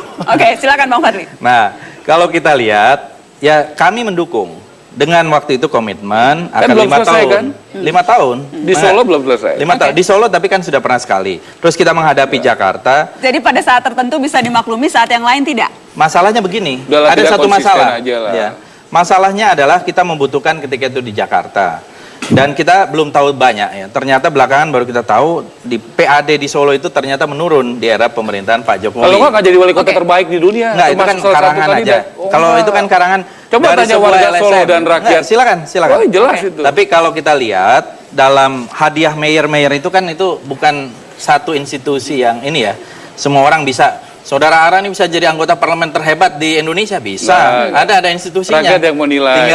Silakan Bang Fadli. Nah, kalau kita lihat, ya kami mendukung. Dengan waktu itu komitmen akan 5 tahun. Kan? 5 tahun. Di Solo belum selesai. 5 tahun. Di Solo tapi kan sudah pernah sekali. Terus kita menghadapi Jakarta. Jadi pada saat tertentu bisa dimaklumi, saat yang lain tidak? Masalahnya begini, ada satu masalah. Ya. Masalahnya adalah kita membutuhkan ketika itu di Jakarta. Dan kita belum tahu banyak ya. Ternyata belakangan baru kita tahu di PAD di Solo itu ternyata menurun di era pemerintahan Pak Jokowi. Kalau nggak jadi wali kota terbaik di dunia. Nggak, itu kan karangan aja. Kalau itu kan karangan. Coba tanya warga Solo dan rakyat. Silakan. Oh, jelas itu. Tapi kalau kita lihat dalam hadiah mayor itu kan itu bukan satu institusi yang ini ya. Semua orang bisa. Saudara Ara ini bisa jadi anggota parlemen terhebat di Indonesia, bisa. Nah, ada institusinya. Rakyat yang menilai.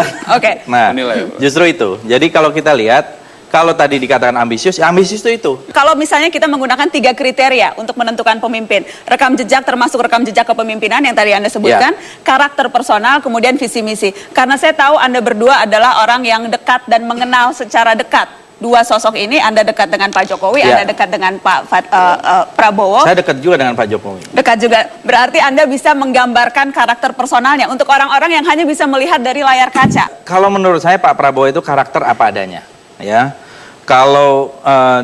Nah, justru itu. Jadi kalau kita lihat, kalau tadi dikatakan ambisius, ya ambisius itu. Kalau misalnya kita menggunakan 3 kriteria untuk menentukan pemimpin, rekam jejak termasuk rekam jejak kepemimpinan yang tadi Anda sebutkan, karakter personal, kemudian visi misi. Karena saya tahu Anda berdua adalah orang yang dekat dan mengenal secara dekat. 2 sosok ini, Anda dekat dengan Pak Jokowi, Anda dekat dengan Pak Prabowo. Saya dekat juga dengan Pak Jokowi. Dekat juga, berarti Anda bisa menggambarkan karakter personalnya untuk orang-orang yang hanya bisa melihat dari layar kaca. Kalau menurut saya Pak Prabowo itu karakter apa adanya, ya. Kalau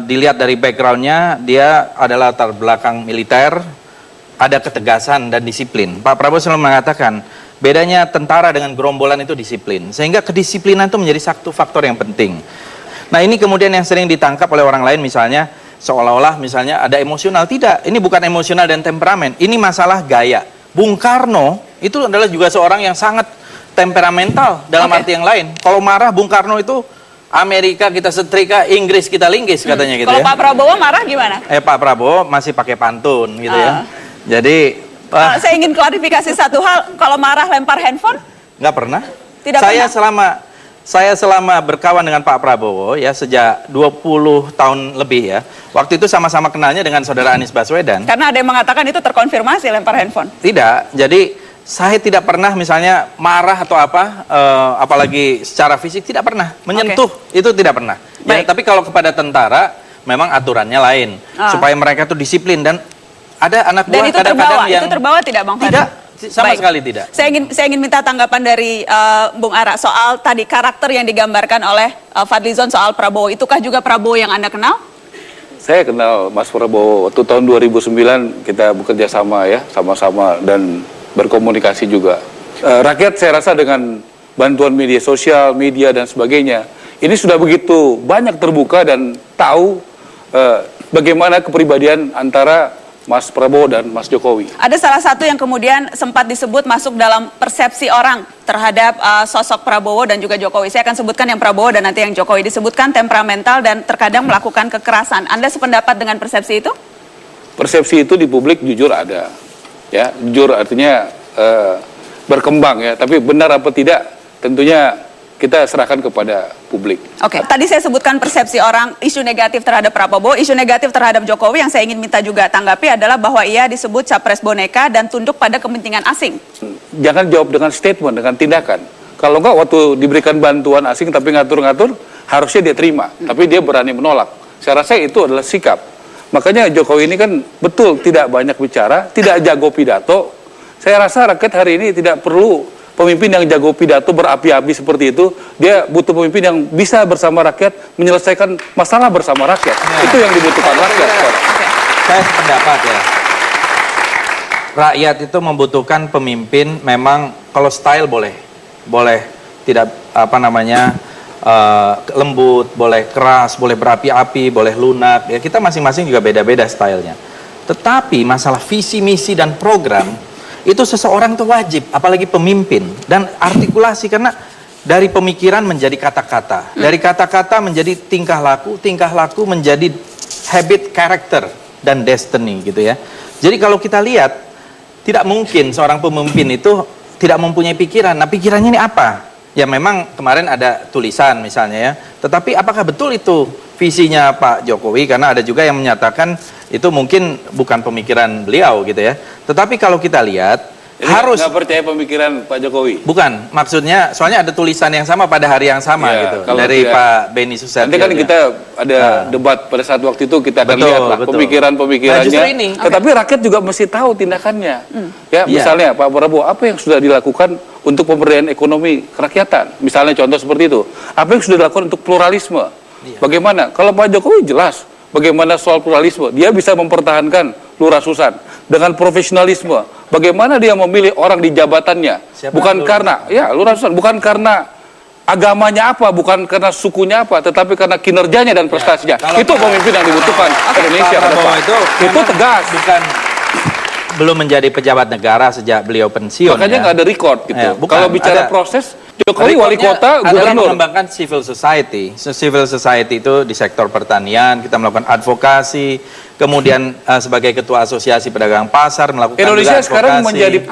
dilihat dari backgroundnya, dia adalah latar belakang militer, ada ketegasan dan disiplin. Pak Prabowo selalu mengatakan, bedanya tentara dengan gerombolan itu disiplin. Sehingga kedisiplinan itu menjadi satu faktor yang penting. Nah ini kemudian yang sering ditangkap oleh orang lain misalnya seolah-olah misalnya ada emosional. Tidak, ini bukan emosional dan temperamen, ini masalah gaya. Bung Karno itu adalah juga seorang yang sangat temperamental dalam arti yang lain. Kalau marah Bung Karno itu Amerika kita setrika, Inggris kita linggis katanya gitu. Kalau Pak Prabowo marah gimana? Pak Prabowo masih pakai pantun gitu ya. Jadi saya ingin klarifikasi satu hal, kalau marah lempar handphone? Nggak pernah. Tidak pernah. Saya selama berkawan dengan Pak Prabowo ya sejak 20 tahun lebih ya. Waktu itu sama-sama kenalnya dengan saudara Anies Baswedan. Karena ada yang mengatakan itu terkonfirmasi lempar handphone. Tidak. Jadi saya tidak pernah misalnya marah atau apa, apalagi secara fisik tidak pernah. Menyentuh itu tidak pernah. Ya, tapi kalau kepada tentara memang aturannya lain. Supaya mereka tuh disiplin dan ada anak buah kadang-kadang yang... itu terbawa tidak Bang Fadli? Tidak. Sama sekali tidak. Saya ingin minta tanggapan dari Bung Ara soal tadi karakter yang digambarkan oleh Fadlizon soal Prabowo. Itukah juga Prabowo yang Anda kenal? Saya kenal Mas Prabowo waktu tahun 2009 kita bekerja sama ya, sama-sama dan berkomunikasi juga. Rakyat saya rasa dengan bantuan media sosial, media dan sebagainya, ini sudah begitu banyak terbuka dan tahu bagaimana kepribadian antara Mas Prabowo dan Mas Jokowi. Ada salah satu yang kemudian sempat disebut masuk dalam persepsi orang terhadap sosok Prabowo dan juga Jokowi. Saya akan sebutkan yang Prabowo dan nanti yang Jokowi. Disebutkan temperamental dan terkadang melakukan kekerasan. Anda sependapat dengan persepsi itu? Persepsi itu di publik jujur ada, ya, jujur artinya berkembang ya. Tapi benar apa tidak, tentunya kita serahkan kepada publik. Oke, tadi saya sebutkan persepsi orang, isu negatif terhadap Prabowo, isu negatif terhadap Jokowi yang saya ingin minta juga tanggapi adalah bahwa ia disebut capres boneka dan tunduk pada kepentingan asing. Jangan jawab dengan statement, dengan tindakan. Kalau enggak, waktu diberikan bantuan asing tapi ngatur-ngatur, harusnya dia terima. Tapi dia berani menolak. Saya rasa itu adalah sikap. Makanya Jokowi ini kan betul tidak banyak bicara, tidak jago pidato. Saya rasa rakyat hari ini tidak perlu pemimpin yang jago pidato berapi-api seperti itu. Dia butuh pemimpin yang bisa bersama rakyat menyelesaikan masalah bersama rakyat. Itu yang dibutuhkan rakyat. Saya sependapat ya. Rakyat itu membutuhkan pemimpin, memang kalau style boleh tidak lembut, boleh keras, boleh berapi-api, boleh lunak. Ya kita masing-masing juga beda-beda stylenya. Tetapi masalah visi, misi dan program itu seseorang itu wajib, apalagi pemimpin, dan artikulasi, karena dari pemikiran menjadi kata-kata, dari kata-kata menjadi tingkah laku menjadi habit, karakter, dan destiny gitu ya. Jadi kalau kita lihat, tidak mungkin seorang pemimpin itu tidak mempunyai pikiran. Nah pikirannya ini apa? Ya memang kemarin ada tulisan misalnya ya, tetapi apakah betul itu visinya Pak Jokowi? Karena ada juga yang menyatakan itu mungkin bukan pemikiran beliau gitu ya. Tetapi kalau kita lihat, jadi harus nggak percaya pemikiran Pak Jokowi? Bukan, maksudnya soalnya ada tulisan yang sama pada hari yang sama ya, gitu dari Pak Beni Susetio. Nanti kan kita ada debat pada saat waktu itu, kita akan lihat lah pemikiran-pemikirannya. Nah, tetapi rakyat juga mesti tahu tindakannya. Ya, misalnya Pak Prabowo, apa yang sudah dilakukan untuk pemberdayaan ekonomi kerakyatan? Misalnya contoh seperti itu. Apa yang sudah dilakukan untuk pluralisme? Bagaimana? Kalau Pak Jokowi jelas bagaimana soal pluralisme, dia bisa mempertahankan Lurah Susan dengan profesionalisme. Bagaimana dia memilih orang di jabatannya? Bukan karena Lurah Susan, bukan karena agamanya apa, bukan karena sukunya apa, tetapi karena kinerjanya dan prestasinya. Itu pemimpin yang dibutuhkan Indonesia ke depan. Itu tegas. Bukan belum menjadi pejabat negara sejak beliau pensiun. Makanya nggak ada record gitu. Kalau bicara proses, Jokowi wali kota, adalah gubernur. mengembangkan civil society. Civil society itu di sektor pertanian, kita melakukan advokasi, kemudian sebagai ketua asosiasi pedagang pasar melakukan Indonesia juga advokasi. sekarang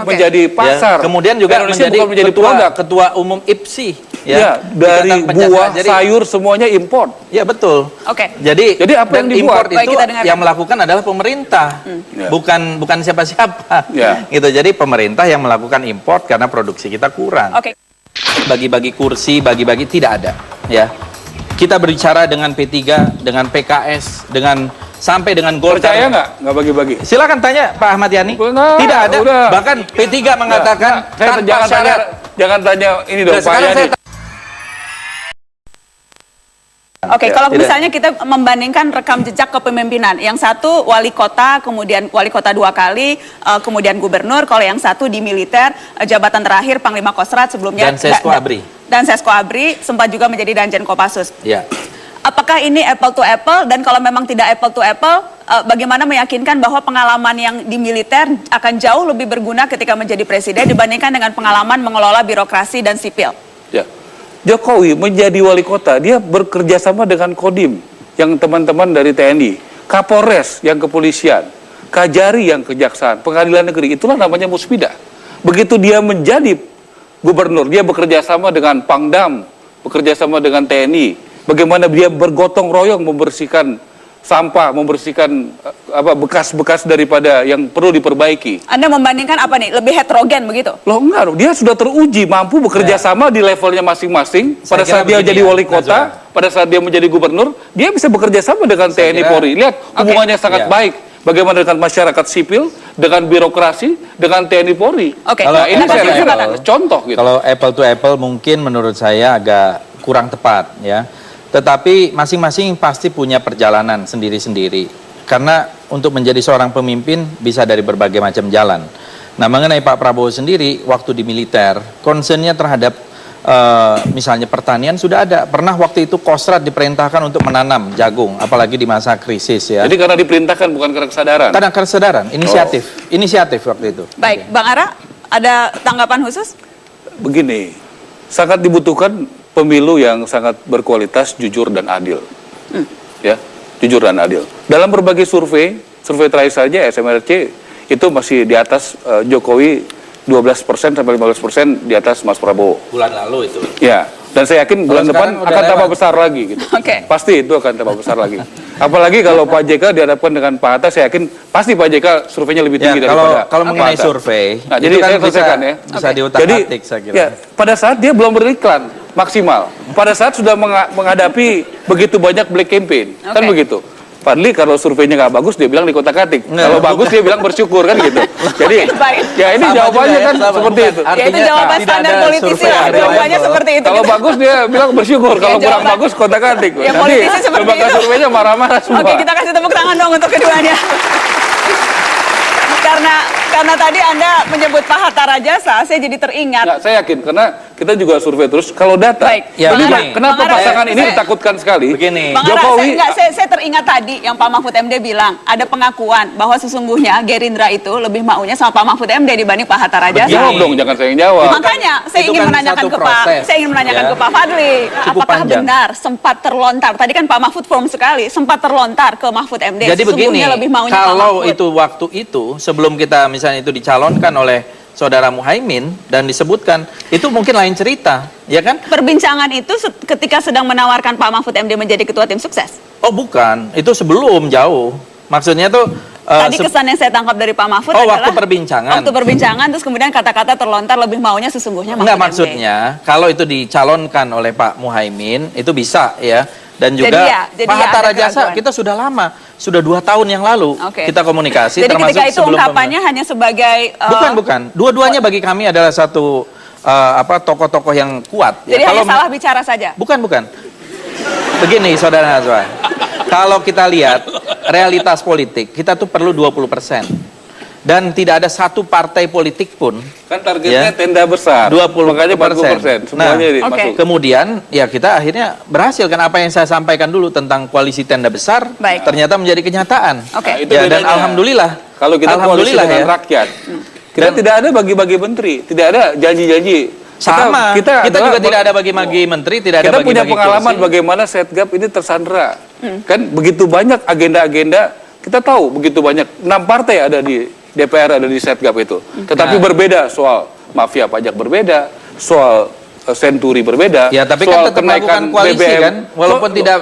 menjadi pasar. Ya, kemudian juga Indonesia menjadi, bukan menjadi produk. ketua umum IPSI. Ya, dari buah, sayur semuanya import. Ya betul. Oke. Jadi apa yang dibuat? import itu yang melakukan adalah pemerintah, bukan siapa-siapa. Gitu. Jadi pemerintah yang melakukan import karena produksi kita kurang. Oke. Bagi-bagi kursi, bagi-bagi tidak ada. Ya. Kita berbicara dengan P3, dengan PKS, sampai dengan Golkar. Percaya nggak bagi-bagi? Silakan tanya Pak Ahmad Yani. Tidak ada. Bahkan P3 mengatakan tanpa syarat. Jangan tanya ini dong Pak Yani. Oke, kalau misalnya kita membandingkan rekam jejak kepemimpinan, yang satu wali kota, kemudian wali kota 2 kali, kemudian gubernur, kalau yang satu di militer, jabatan terakhir Panglima Kostrat sebelumnya. Dan Sesko Abri. Dan Sesko Abri, sempat juga menjadi Danjen Kopassus. Ya. Apakah ini apple to apple, dan kalau memang tidak apple to apple, bagaimana meyakinkan bahwa pengalaman yang di militer akan jauh lebih berguna ketika menjadi presiden dibandingkan dengan pengalaman mengelola birokrasi dan sipil? Ya. Jokowi menjadi wali kota, dia bekerja sama dengan Kodim, yang teman-teman dari TNI, Kapolres yang kepolisian, Kajari yang kejaksaan, pengadilan negeri, itulah namanya musbida. Begitu dia menjadi gubernur, dia bekerja sama dengan Pangdam, bekerja sama dengan TNI, bagaimana dia bergotong royong membersihkan sampah, membersihkan bekas-bekas daripada yang perlu diperbaiki. Anda membandingkan apa nih? Lebih heterogen begitu? Loh enggak, dia sudah teruji mampu bekerja sama di levelnya masing-masing. Pada saat dia jadi wali kota, pada saat dia menjadi gubernur, dia bisa bekerja sama dengan TNI Polri. Lihat hubungannya sangat baik. Bagaimana dengan masyarakat sipil, dengan birokrasi, dengan TNI Polri. Kalau ini saya rasa contoh gitu. Kalau apple to apple mungkin menurut saya agak kurang tepat ya. Tetapi masing-masing pasti punya perjalanan sendiri-sendiri. Karena untuk menjadi seorang pemimpin bisa dari berbagai macam jalan. Nah mengenai Pak Prabowo sendiri, waktu di militer, concernnya terhadap misalnya pertanian sudah ada. Pernah waktu itu Kostrad diperintahkan untuk menanam jagung, apalagi di masa krisis ya. Jadi karena diperintahkan bukan karena kesadaran? Karena kesadaran, inisiatif waktu itu. Baik, Bang Ara, ada tanggapan khusus? Begini, sangat dibutuhkan pemilu yang sangat berkualitas, jujur dan adil. Ya, jujur dan adil. Dalam berbagai survei terakhir saja SMRC itu masih di atas Jokowi 12% sampai 15% di atas Mas Prabowo. Bulan lalu itu. Ya, dan saya yakin bulan depan akan tambah besar lagi gitu. Oke. Pasti itu akan tambah besar lagi. Apalagi kalau Pak JK dihadapkan dengan Pak Hatta, saya yakin pasti Pak JK surveinya lebih tinggi daripada kalau mengenai survei, nah, jadi itu kan saya selesaikan ya. Bisa diutak-atik saya kira. Ya, pada saat dia belum beriklan maksimal, pada saat sudah menghadapi begitu banyak black campaign, kan begitu. Fadli kalau surveinya nggak bagus dia bilang di kotak-atik, kalau bagus dia bilang bersyukur kan gitu. Jadi ya ini jawabannya kan seperti itu. Ya itu jawaban standar politisi lah, jawabannya seperti itu. Kalau bagus dia bilang bersyukur, kalau kurang bagus kotak-atik. Ya politisi seperti itu. Lembaga surveinya marah-marah semua. Oke, kita kasih tepuk tangan dong untuk keduanya. Karena tadi Anda menyebut Pak Hatta Rajasa, saya jadi teringat. Nggak, saya yakin karena kita juga survei terus. Kalau data, kenapa pasangan ini ditakutkan sekali? Begini, Bang Jokowi, saya teringat tadi yang Pak Mahfud MD bilang ada pengakuan bahwa sesungguhnya Gerindra itu lebih maunya sama Pak Mahfud MD dibanding Pak Hatta Rajasa. Jawab dong, jangan saya yang jawab. Makanya saya ingin menanyakan ke Pak Fadli, apakah benar sempat terlontar? Tadi kan Pak Mahfud firm sekali, sempat terlontar ke Mahfud MD. Jadi begini, lebih maunya kalau itu waktu itu sebelum kita misalnya itu dicalonkan oleh saudara Muhaimin dan disebutkan itu mungkin lain cerita, ya kan? Perbincangan itu ketika sedang menawarkan Pak Mahfud MD menjadi ketua tim sukses. Oh bukan, itu sebelum jauh. Maksudnya tuh tadi kesan yang saya tangkap dari Pak Mahfud adalah waktu perbincangan. Waktu perbincangan terus kemudian kata-kata terlontar lebih maunya sesungguhnya Mahfud Enggak, MD. maksudnya kalau itu dicalonkan oleh Pak Muhaimin itu bisa ya. Dan juga jadi Pak Hatta Rajasa kita sudah lama, sudah 2 tahun yang lalu kita komunikasi. Jadi ketika itu ungkapannya hanya sebagai bukan. Dua-duanya bagi kami adalah satu tokoh-tokoh yang kuat. Jadi hanya salah bicara saja. Bukan. Begini saudara Nazwa, kalau kita lihat realitas politik kita tuh perlu 20%. Dan tidak ada satu partai politik pun. Kan targetnya tenda besar. 20%. Makanya 40%. Semuanya masuk. Kemudian ya kita akhirnya berhasil kan apa yang saya sampaikan dulu tentang koalisi tenda besar. Ternyata menjadi kenyataan. Nah, itu ya, dan alhamdulillah. Kalau kita koalisi dengan rakyat. Kita tidak ada bagi-bagi menteri. Tidak ada janji-janji. Kita juga tidak ada bagi-bagi menteri. Tidak ada kita bagi-bagi punya pengalaman kursi. bagaimana Setgap ini tersandra. Kan begitu banyak agenda-agenda. Kita tahu begitu banyak. 6 partai ada di DPR, ada di Setgap itu. Tetapi berbeda soal mafia pajak berbeda, soal senturi berbeda, ya, tapi soal kan tetap kenaikan koalisi BBM. kan, walaupun tidak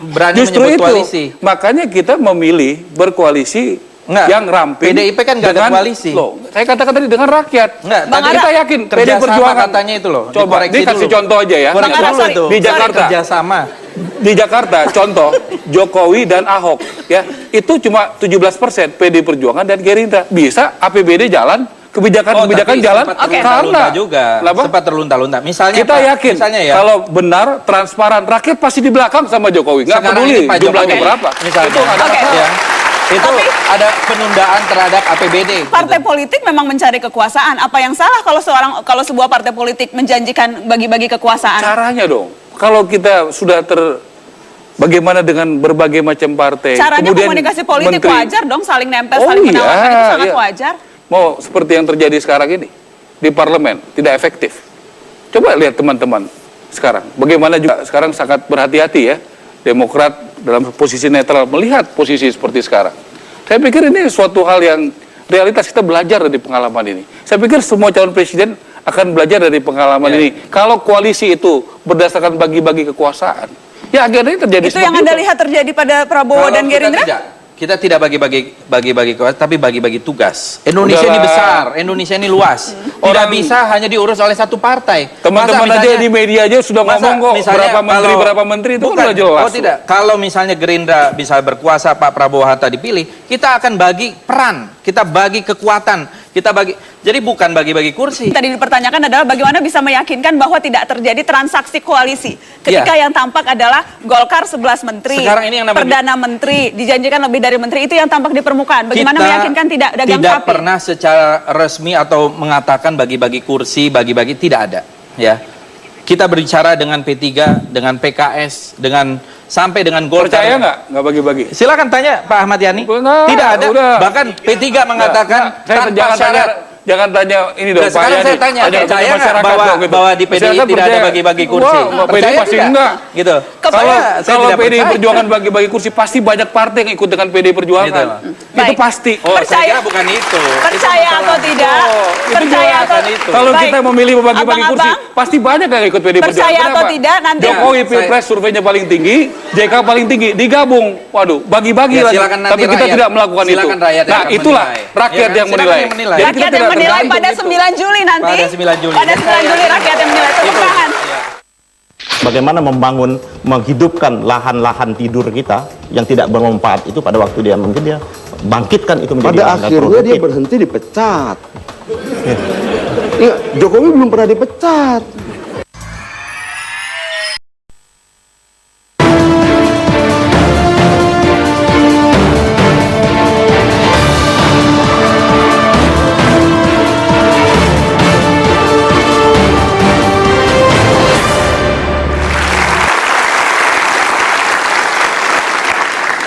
berani justru menyebut itu, koalisi. Makanya kita memilih berkoalisi yang ramping. PDIP kan nggak ada koalisi. Loh, saya katakan tadi dengan rakyat. Enggak, kita yakin PD Perjuangan katanya itu loh. Coba, ini kasih contoh aja ya. Di Jakarta. Kerjasama. Di Jakarta, contoh Jokowi dan Ahok, ya itu cuma 17% PD Perjuangan dan Gerindra. Bisa APBD jalan, kebijakan jalan karena juga sempat terlunta-lunta. Misalnya kita yakin kalau benar transparan rakyat pasti di belakang sama Jokowi. Nggak peduli jumlahnya berapa. Misalnya itu ada penundaan terhadap APBD. Partai politik memang mencari kekuasaan. Apa yang salah kalau sebuah partai politik menjanjikan bagi-bagi kekuasaan? Caranya dong. Kalau kita sudah bagaimana dengan berbagai macam partai. Caranya kemudian komunikasi politik wajar dong, saling nempel, saling menawarkan itu sangat wajar. Mau seperti yang terjadi sekarang ini di parlemen tidak efektif. Coba lihat teman-teman sekarang. Bagaimana juga sekarang sangat berhati-hati ya Demokrat dalam posisi netral melihat posisi seperti sekarang. Saya pikir ini suatu hal yang realitas kita belajar dari pengalaman ini. Saya pikir semua calon presiden akan belajar dari pengalaman ini. Kalau koalisi itu berdasarkan bagi-bagi kekuasaan, ya akhirnya terjadi itu yang Anda lihat terjadi pada Prabowo dan Gerindra? Kita tidak bagi-bagi kekuasaan, tapi bagi-bagi tugas. Indonesia ini besar, Indonesia ini luas. Tidak bisa hanya diurus oleh satu partai. Teman-teman aja di media aja sudah ngomong kok berapa menteri itu kan udah jelas. Oh tidak, kalau misalnya Gerindra bisa berkuasa, Pak Prabowo Hatta dipilih, kita akan bagi peran, kita bagi kekuatan, kita bagi. Jadi bukan bagi-bagi kursi. Tadi dipertanyakan adalah bagaimana bisa meyakinkan bahwa tidak terjadi transaksi koalisi. Ketika yang tampak adalah Golkar 11 menteri, Perdana Menteri, dijanjikan lebih dari menteri, itu yang tampak di permukaan. Bagaimana meyakinkan tidak dagang sapi? Tidak pernah secara resmi atau mengatakan bagi-bagi kursi, bagi-bagi, tidak ada. Ya. kita berbicara dengan P3, dengan PKS, dengan sampai dengan Golkar. Percaya nggak bagi-bagi? Silakan tanya Pak Ahmad Yani. Enggak, Tidak ada. udah. Bahkan P3 mengatakan tanpa syarat. Jangan tanya ini dong. Nah, sekarang saya tanya, percaya nggak bahwa di PDI tidak ada bagi-bagi kursi? Wah, PDI pasti tidak? enggak. Gitu. Kalau PDI Perjuangan bagi-bagi kursi, pasti banyak partai yang ikut dengan PDI Perjuangan. Gitu. Itu pasti. Oh, saya kira bukan itu. Percaya atau tidak? Percaya atau itu. Kalau Baik. kita memilih membagi-bagi kursi, pasti banyak yang ikut PDI Perjuangan. Percaya atau Kenapa? tidak nanti? Jokowi Pilpres surveinya paling tinggi, JK paling tinggi, digabung. Waduh, bagi-bagi Ya, lagi. silakan nanti Tapi kita rakyat. tidak melakukan itu. Silakan rakyat yang Nah, akan itulah menilai. rakyat Ya kan? yang Silakan menilai. yang menilai. Jadi kita Rakyat yang tidak menilai tergantung. pada 9 Juli nanti. Pada 9 Juli. Pada 9 Juli rakyat yang menilai. Tepuk tangan. Bagaimana menghidupkan lahan-lahan tidur kita yang tidak bermanfaat itu pada waktu dia mungkin dia bangkitkan itu menjadi Pada lahan akhirnya dia produktif. berhenti dipecat. Jokowi belum pernah dipecat.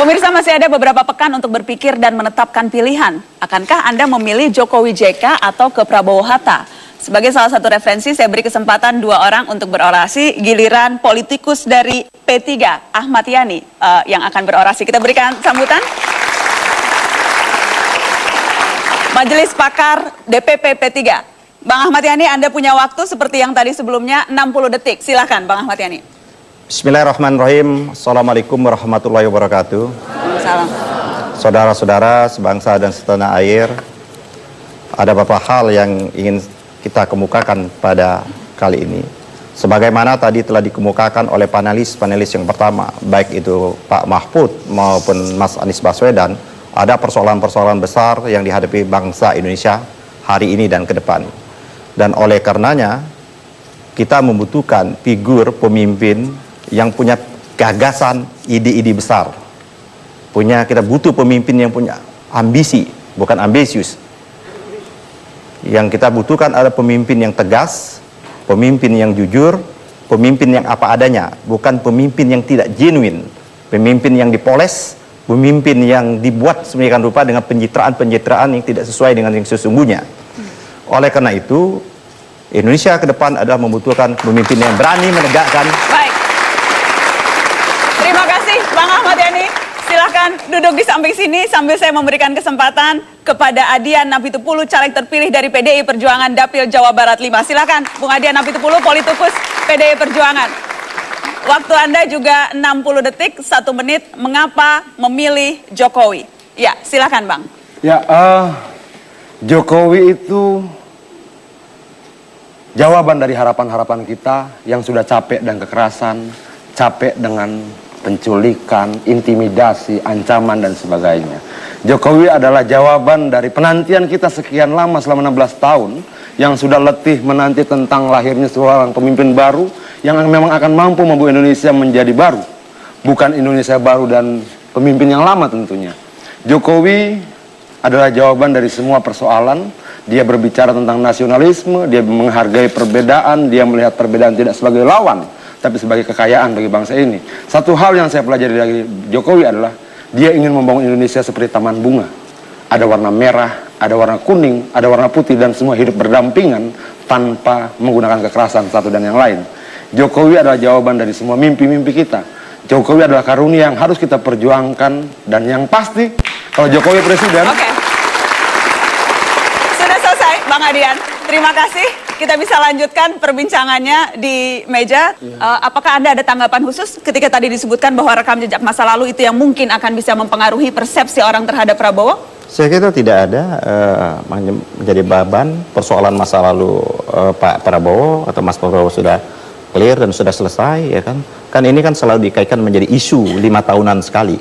Pemirsa, masih ada beberapa pekan untuk berpikir dan menetapkan pilihan. Akankah Anda memilih Jokowi JK atau ke Prabowo Hatta? Sebagai salah satu referensi, saya beri kesempatan 2 orang untuk berorasi. Giliran politikus dari P3, Ahmad Yani, yang akan berorasi. Kita berikan sambutan. Majelis Pakar DPP P3. Bang Ahmad Yani, Anda punya waktu seperti yang tadi sebelumnya, 60 detik. Silakan, Bang Ahmad Yani. Bismillahirrahmanirrahim. Assalamualaikum warahmatullahi wabarakatuh. Salam. Saudara-saudara sebangsa dan setanah air, ada beberapa hal yang ingin kita kemukakan pada kali ini. Sebagaimana tadi telah dikemukakan oleh panelis-panelis yang pertama, baik itu Pak Mahfud maupun Mas Anies Baswedan, ada persoalan-persoalan besar yang dihadapi bangsa Indonesia hari ini dan ke depan. Dan oleh karenanya, kita membutuhkan figur pemimpin yang punya gagasan, ide-ide besar. Kita butuh pemimpin yang punya ambisi, bukan ambisius. Yang kita butuhkan adalah pemimpin yang tegas, pemimpin yang jujur, pemimpin yang apa adanya, bukan pemimpin yang tidak genuine, pemimpin yang dipoles, pemimpin yang dibuat sedemikian rupa dengan pencitraan-pencitraan yang tidak sesuai dengan yang sesungguhnya. Oleh karena itu, Indonesia ke depan adalah membutuhkan pemimpin yang berani menegakkan. Baik. Terima kasih Bang Ahmad Yani. Silahkan duduk di samping sini sambil saya memberikan kesempatan kepada Adian Napitupulu, caleg terpilih dari PDI Perjuangan Dapil Jawa Barat 5. Silahkan Bung Adian Napitupulu, politikus PDI Perjuangan. Waktu Anda juga 60 detik, 1 menit. Mengapa memilih Jokowi? Ya, silahkan Bang. Ya, Jokowi itu jawaban dari harapan-harapan kita yang sudah capek dan kekerasan, capek dengan penculikan, intimidasi, ancaman dan sebagainya. Jokowi adalah jawaban dari penantian kita sekian lama selama 16 tahun yang sudah letih menanti tentang lahirnya seorang pemimpin baru yang memang akan mampu membuat Indonesia menjadi baru. Bukan Indonesia baru dan pemimpin yang lama tentunya. Jokowi adalah jawaban dari semua persoalan. Dia berbicara tentang nasionalisme, dia menghargai perbedaan, dia melihat perbedaan tidak sebagai lawan, tapi sebagai kekayaan bagi bangsa ini. Satu hal yang saya pelajari dari Jokowi adalah dia ingin membangun Indonesia seperti taman bunga. Ada warna merah, ada warna kuning, ada warna putih, dan semua hidup berdampingan tanpa menggunakan kekerasan satu dan yang lain. Jokowi adalah jawaban dari semua mimpi-mimpi kita. Jokowi adalah karunia yang harus kita perjuangkan, dan yang pasti kalau Jokowi presiden. Oke. Sudah selesai Bang Adian. Terima kasih. Kita bisa lanjutkan perbincangannya di meja. Apakah Anda ada tanggapan khusus ketika tadi disebutkan bahwa rekam jejak masa lalu itu yang mungkin akan bisa mempengaruhi persepsi orang terhadap Prabowo? Saya kira tidak ada menjadi beban persoalan masa lalu Pak Prabowo atau Mas Prabowo sudah clear dan sudah selesai, ya kan? Kan ini kan selalu dikaitkan menjadi isu 5 tahunan sekali.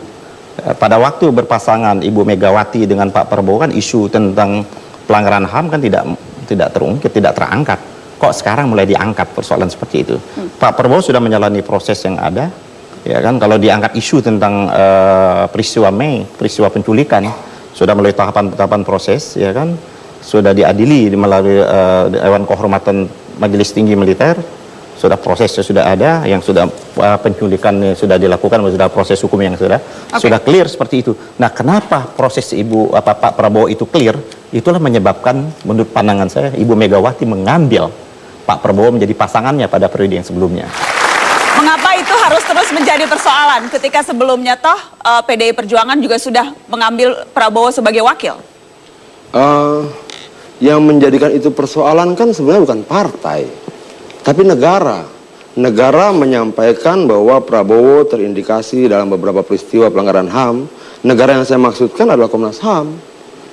Pada waktu berpasangan Ibu Megawati dengan Pak Prabowo kan isu tentang pelanggaran HAM kan tidak terungkit, tidak terangkat. Kok sekarang mulai diangkat persoalan seperti itu? Pak Prabowo sudah menjalani proses yang ada, ya kan? Kalau diangkat isu tentang peristiwa Mei, peristiwa penculikan, sudah melalui tahapan-tahapan proses, ya kan? Sudah diadili melalui Dewan Kehormatan Majelis Tinggi Militer, sudah prosesnya sudah ada, yang sudah penculikannya sudah dilakukan, sudah proses hukum yang sudah clear seperti itu. Nah, kenapa proses Pak Prabowo itu clear? Itulah menyebabkan menurut pandangan saya Ibu Megawati mengambil Pak Prabowo menjadi pasangannya pada periode yang sebelumnya. Mengapa itu harus terus menjadi persoalan ketika sebelumnya toh PDI Perjuangan juga sudah mengambil Prabowo sebagai wakil? Yang menjadikan itu persoalan kan sebenarnya bukan partai, tapi negara. Negara menyampaikan bahwa Prabowo terindikasi dalam beberapa peristiwa pelanggaran HAM. Negara yang saya maksudkan adalah Komnas HAM.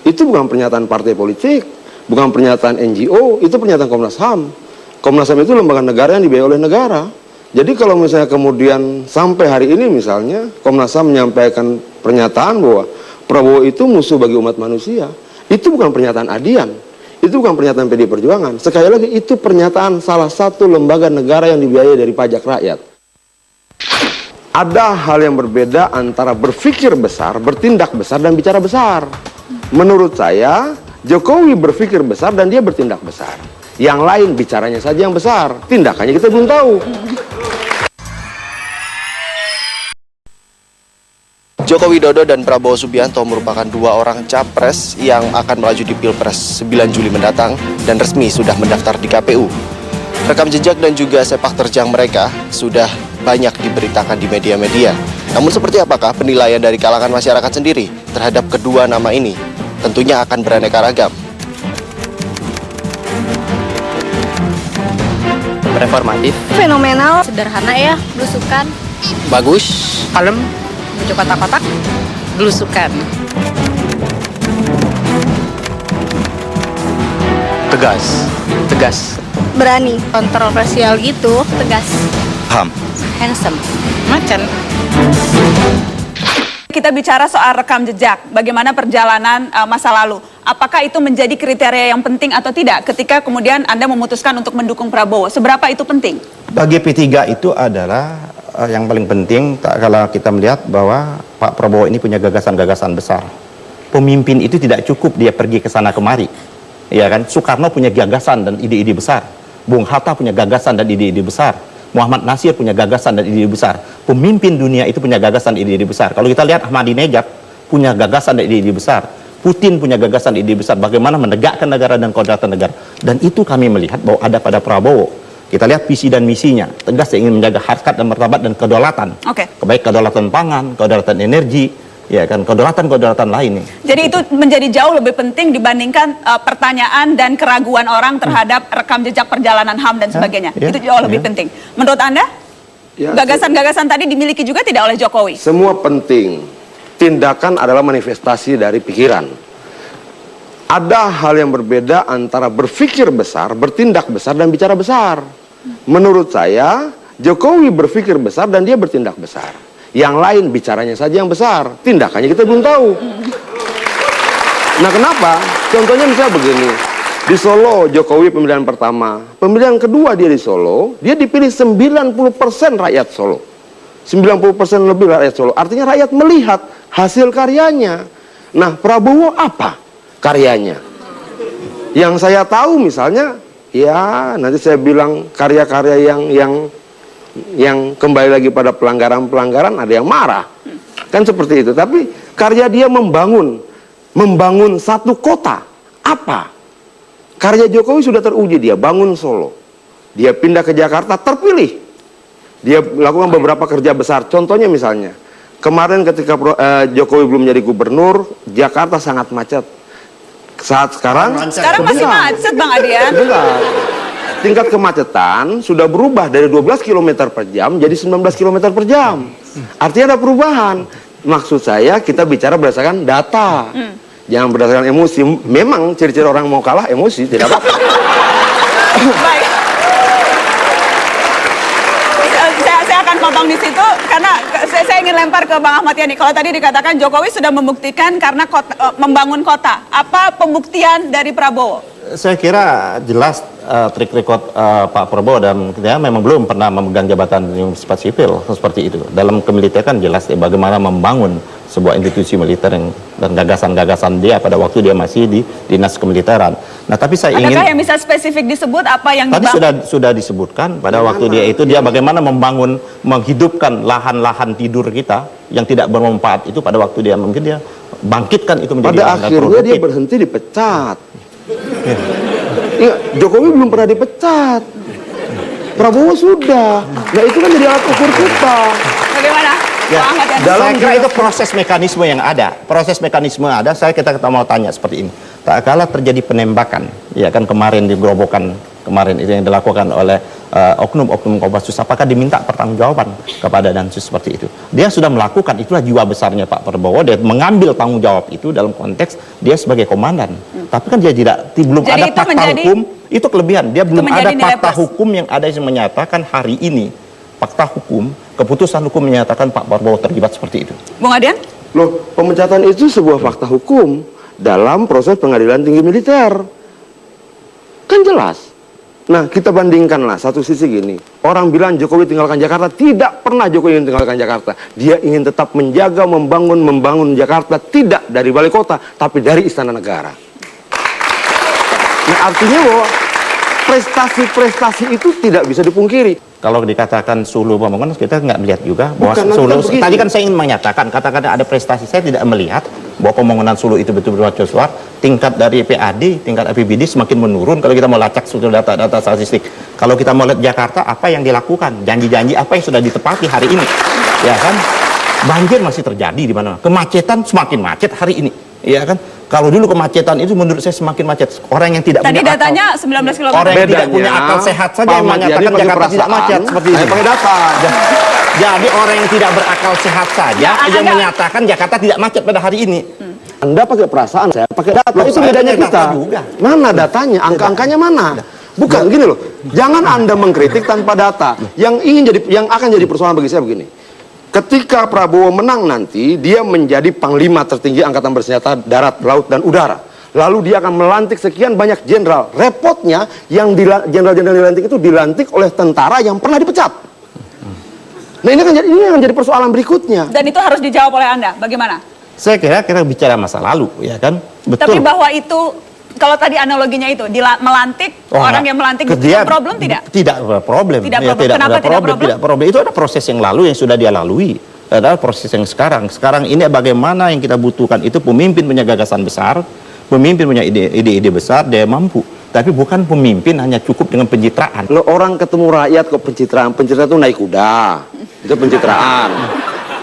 Itu bukan pernyataan partai politik, bukan pernyataan NGO, itu pernyataan Komnas HAM. Komnas HAM itu lembaga negara yang dibiayai oleh negara. Jadi kalau misalnya kemudian sampai hari ini misalnya Komnas HAM menyampaikan pernyataan bahwa Prabowo itu musuh bagi umat manusia, itu bukan pernyataan adian. Itu bukan pernyataan PDI Perjuangan. Sekali lagi, itu pernyataan salah satu lembaga negara yang dibiayai dari pajak rakyat. Ada hal yang berbeda antara berpikir besar, bertindak besar, dan bicara besar. Menurut saya, Jokowi berpikir besar dan dia bertindak besar. Yang lain bicaranya saja yang besar, tindakannya kita belum tahu. Joko Widodo dan Prabowo Subianto merupakan dua orang capres yang akan melaju di Pilpres 9 Juli mendatang dan resmi sudah mendaftar di KPU. Rekam jejak dan juga sepak terjang mereka sudah banyak diberitakan di media-media. Namun seperti apakah penilaian dari kalangan masyarakat sendiri terhadap kedua nama ini? Tentunya akan beraneka ragam. Reformatif, fenomenal, sederhana ya, belusukan, Bagus, kalem, menuju kotak-kotak, belusukan. tegas, Berani, kontroversial gitu, tegas. paham. Handsome, macan. Kita bicara soal rekam jejak, bagaimana perjalanan masa lalu. Apakah itu menjadi kriteria yang penting atau tidak ketika kemudian Anda memutuskan untuk mendukung Prabowo? Seberapa itu penting? Bagi P3 itu adalah yang paling penting kalau kita melihat bahwa Pak Prabowo ini punya gagasan-gagasan besar. Pemimpin itu tidak cukup dia pergi ke sana kemari. Ya kan? Soekarno punya gagasan dan ide-ide besar. Bung Hatta punya gagasan dan ide-ide besar. Muhammad Nasir punya gagasan dan ide-ide besar. Pemimpin dunia itu punya gagasan dan ide-ide besar. Kalau kita lihat Ahmadinejad punya gagasan dan ide-ide besar. Putin punya gagasan dan ide besar. Bagaimana menegakkan negara dan kedaulatan negara. Dan itu kami melihat bahwa ada pada Prabowo. Kita lihat visi dan misinya. Tegas ingin menjaga harkat dan martabat dan kedaulatan. Baik kedaulatan pangan, kedaulatan energi, ya kan, kedaulatan lain. Jadi itu menjadi jauh lebih penting dibandingkan pertanyaan dan keraguan orang terhadap rekam jejak perjalanan HAM dan sebagainya. Itu jauh lebih penting. Menurut Anda, gagasan-gagasan tadi dimiliki juga tidak oleh Jokowi? Semua penting. Tindakan adalah manifestasi dari pikiran. Ada hal yang berbeda antara berpikir besar, bertindak besar, dan bicara besar. Menurut saya, Jokowi berpikir besar dan dia bertindak besar. Yang lain bicaranya saja yang besar, tindakannya kita belum tahu. Nah, kenapa? Contohnya misalnya begini. Di Solo, Jokowi pemilihan pertama. Pemilihan kedua dia di Solo, dia dipilih 90% rakyat Solo. 90% lebih rakyat Solo. Artinya rakyat melihat hasil karyanya. Nah, Prabowo apa karyanya? Yang saya tahu misalnya, ya nanti saya bilang karya-karya yang kembali lagi pada pelanggaran-pelanggaran, ada yang marah. Kan seperti itu. Tapi karya dia membangun satu kota. Apa? Karya Jokowi sudah teruji, dia bangun Solo. Dia pindah ke Jakarta, terpilih. Dia lakukan beberapa kerja besar. Contohnya misalnya, kemarin ketika Jokowi belum menjadi gubernur, Jakarta sangat macet. Saat sekarang masih macet, Bang Adian. Tingkat kemacetan sudah berubah dari 12 km per jam jadi 19 km per jam. Artinya ada perubahan. Maksud saya kita bicara berdasarkan data. Jangan berdasarkan emosi. Memang ciri-ciri orang mau kalah emosi, tidak apa-apa. Baik. Saya akan potong di situ karena saya ingin lempar ke Bang Ahmad Yani. Kalau tadi dikatakan Jokowi sudah membuktikan karena membangun kota. Apa pembuktian dari Prabowo? Saya kira jelas trik record Pak Prabowo dan dia memang belum pernah memegang jabatan yang bersifat sipil seperti itu. Dalam kemiliteran jelas bagaimana membangun sebuah institusi militer dan gagasan-gagasan dia pada waktu dia masih di dinas kemiliteran. Nah, tapi saya ingin... Adakah yang bisa spesifik disebut apa yang Tadi dibangun? sudah disebutkan pada waktu dia bagaimana menghidupkan lahan-lahan tidur kita yang tidak bermanfaat itu pada waktu dia mungkin dia bangkitkan itu menjadi Pada lahan akhirnya produktif. dia berhenti dipecat. Ingat, Jokowi belum pernah dipecat. Prabowo sudah. Nah itu kan jadi alat ukur kita. Bagaimana? Ya, Pak Ahmad, saya kira itu proses mekanisme yang ada. Proses mekanisme ada. Kita mau tanya seperti ini. Tak kala terjadi penembakan, ya kan kemarin di Gerobokan kemarin itu yang dilakukan oleh oknum-oknum Kopassus, apakah diminta pertanggungjawaban kepada Densus seperti itu? Dia sudah melakukan, itulah jiwa besarnya Pak Prabowo, dia mengambil tanggung jawab itu dalam konteks dia sebagai komandan. Tapi kan dia belum Jadi ada itu fakta hukum, itu kelebihan. Dia belum ada fakta plus. hukum yang ada yang menyatakan hari ini, fakta hukum, keputusan hukum menyatakan Pak Prabowo terlibat seperti itu. Bung Adian? Loh, pemecatan itu sebuah fakta hukum dalam proses pengadilan tinggi militer. Kan jelas. Nah, kita bandingkanlah satu sisi gini. Orang bilang Jokowi tinggalkan Jakarta. Tidak pernah Jokowi ingin tinggalkan Jakarta. Dia ingin tetap menjaga, membangun Jakarta. Tidak dari balai kota, tapi dari istana negara. Nah, artinya bahwa prestasi-prestasi itu tidak bisa dipungkiri. Kalau dikatakan Sulu pembangunan, kita nggak melihat juga bahwa Bukan, Sulu, bukan tadi kan saya ingin menyatakan, katakan ada prestasi, saya tidak melihat bahwa pembangunan Sulu itu betul-betul mercusuar. Tingkat dari PAD, tingkat APBD semakin menurun kalau kita mau lacak sudah data-data statistik. Kalau kita mau lihat Jakarta, apa yang dilakukan, janji-janji apa yang sudah ditepati hari ini, ya kan? Banjir masih terjadi di mana, kemacetan semakin macet hari ini, ya kan? Kalau dulu kemacetan itu menurut saya semakin macet. Orang yang tidak Tadi punya datanya 19 km. orang yang tidak punya akal sehat saja yang menyatakan Jakarta tidak macet seperti ini. Pakai data. Jadi orang yang tidak berakal sehat saja yang menyatakan Jakarta tidak macet pada hari ini. Anda pakai perasaan, saya pakai data. Itu bedanya kita. Mana datanya? Angka-angkanya mana? Bukan gini loh. Jangan Anda mengkritik tanpa data. Yang akan jadi persoalan bagi saya begini. Ketika Prabowo menang nanti, dia menjadi panglima tertinggi angkatan bersenjata darat, laut, dan udara. Lalu dia akan melantik sekian banyak jenderal. Repotnya, yang jenderal-jenderal dilantik itu dilantik oleh tentara yang pernah dipecat. Nah ini akan jadi persoalan berikutnya. Dan itu harus dijawab oleh Anda. Bagaimana? Saya kira kita bicara masa lalu, ya kan? Betul. Tapi bahwa itu, kalau tadi analoginya itu, melantik, orang yang melantik itu problem tidak? Tidak problem. Tidak Ya, problem. Kenapa tidak problem? Tidak problem. Itu ada proses yang lalu yang sudah dia lalui. Adalah proses yang sekarang. Sekarang ini bagaimana yang kita butuhkan itu pemimpin punya gagasan besar, pemimpin punya ide-ide besar, dia mampu. Tapi bukan pemimpin hanya cukup dengan pencitraan. Lo orang ketemu rakyat kok pencitraan. Pencitraan itu naik kuda. Itu pencitraan.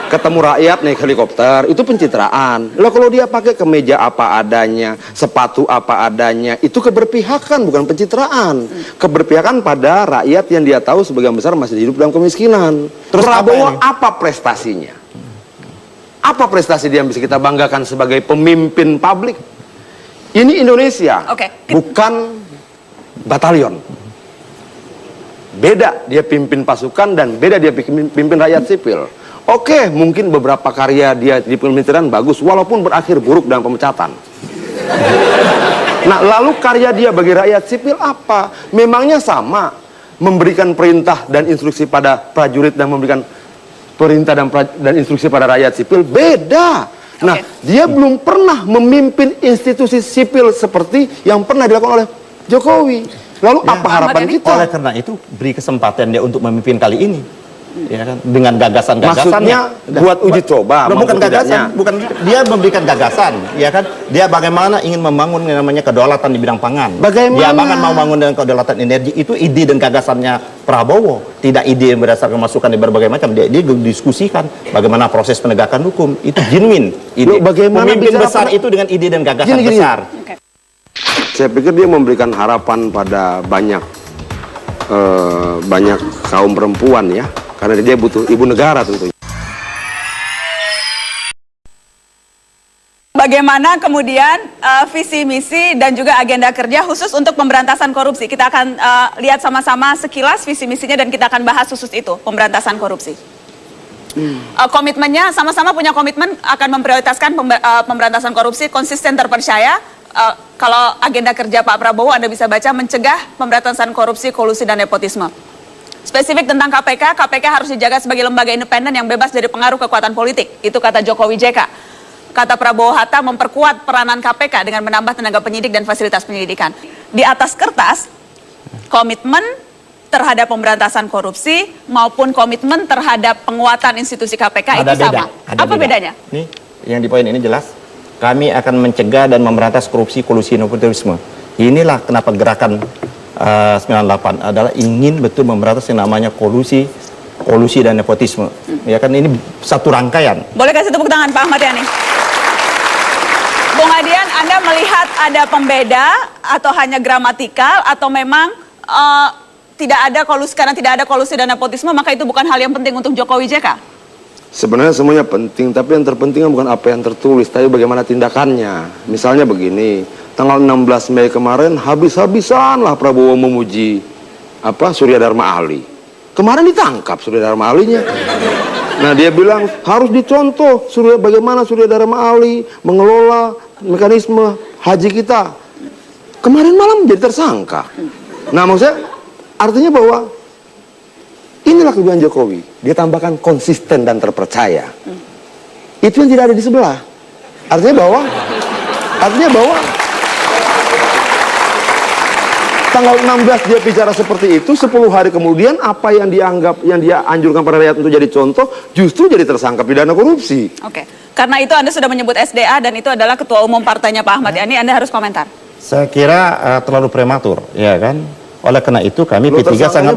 Ketemu rakyat naik helikopter, itu pencitraan. Loh kalau dia pakai kemeja apa adanya, sepatu apa adanya, itu keberpihakan, bukan pencitraan. Keberpihakan pada rakyat yang dia tahu sebagian besar masih hidup dalam kemiskinan. Terus Prabowo apa prestasinya? Apa prestasi dia yang bisa kita banggakan sebagai pemimpin publik? Ini Indonesia, bukan batalion. Beda dia pimpin pasukan dan beda dia pimpin rakyat sipil. Oke, mungkin beberapa karya dia di pemerintahan bagus, walaupun berakhir buruk dalam pemecatan. Nah, lalu karya dia bagi rakyat sipil apa? Memangnya sama memberikan perintah dan instruksi pada prajurit dan memberikan perintah dan instruksi pada rakyat sipil? Beda. Nah, dia belum pernah memimpin institusi sipil seperti yang pernah dilakukan oleh Jokowi. Lalu apa harapan kita? Oleh karena itu, beri kesempatan dia untuk memimpin kali ini. Ya kan, dengan gagasan-gagasannya. Maksudnya buat uji coba, bukan gagasan, bukan dia memberikan gagasan, ya kan? Dia bagaimana ingin membangun yang namanya kedaulatan di bidang pangan. Bagaimana? Dia bahkan mau bangun dengan kedaulatan energi, itu ide dan gagasannya Prabowo, tidak ide yang berdasarkan masukan dari berbagai macam. Dia diskusikan bagaimana proses penegakan hukum, itu genuine ide. Pemimpin besar itu dengan ide dan gagasan besar. Saya pikir dia memberikan harapan pada banyak kaum perempuan ya. Karena dia butuh ibu negara tentunya. Bagaimana kemudian visi misi dan juga agenda kerja khusus untuk pemberantasan korupsi? Kita akan lihat sama-sama sekilas visi misinya dan kita akan bahas khusus itu, pemberantasan korupsi. Komitmennya sama-sama punya komitmen akan memprioritaskan pemberantasan korupsi, konsisten, terpercaya. Kalau agenda kerja Pak Prabowo Anda bisa baca mencegah pemberantasan korupsi, kolusi dan nepotisme. Spesifik tentang KPK, KPK harus dijaga sebagai lembaga independen yang bebas dari pengaruh kekuatan politik. Itu kata Jokowi JK. kata Prabowo Hatta, memperkuat peranan KPK dengan menambah tenaga penyidik dan fasilitas penyelidikan. Di atas kertas, komitmen terhadap pemberantasan korupsi maupun komitmen terhadap penguatan institusi KPK itu sama. Apa bedanya? Nih, yang di poin ini jelas, kami akan mencegah dan memberantas korupsi, kolusi, nepotisme. Inilah kenapa gerakan 98 adalah ingin betul memberantas yang namanya kolusi dan nepotisme. Ya kan, ini satu rangkaian. Boleh kasih tepuk tangan Pak Ahmad Yani. Bung Adian, Anda melihat ada pembeda atau hanya gramatikal atau memang tidak ada kolusi, karena tidak ada kolusi dan nepotisme maka itu bukan hal yang penting untuk Jokowi JK? Sebenarnya semuanya penting, tapi yang terpenting bukan apa yang tertulis, tapi bagaimana tindakannya. Misalnya begini, tanggal 16 Mei kemarin habis-habisan lah Prabowo memuji Surya Dharma Ali. Kemarin ditangkap Surya Dharma Alinya. Nah, dia bilang harus dicontoh bagaimana Surya Dharma Ali mengelola mekanisme haji kita. Kemarin malam menjadi tersangka. Nah, maksudnya artinya bahwa inilah kelebihan Jokowi. Dia tambahkan konsisten dan terpercaya. Itu yang tidak ada di sebelah. Artinya bahwa tanggal 16 dia bicara seperti itu, 10 hari kemudian apa yang dianggap, yang dia anjurkan pada rakyat untuk jadi contoh, justru jadi tersangka pidana korupsi. Oke. Karena itu Anda sudah menyebut SDA dan itu adalah ketua umum partainya Pak Ahmad Yani, Anda harus komentar. Saya kira terlalu prematur, ya kan? Oleh karena itu kami P3 sangat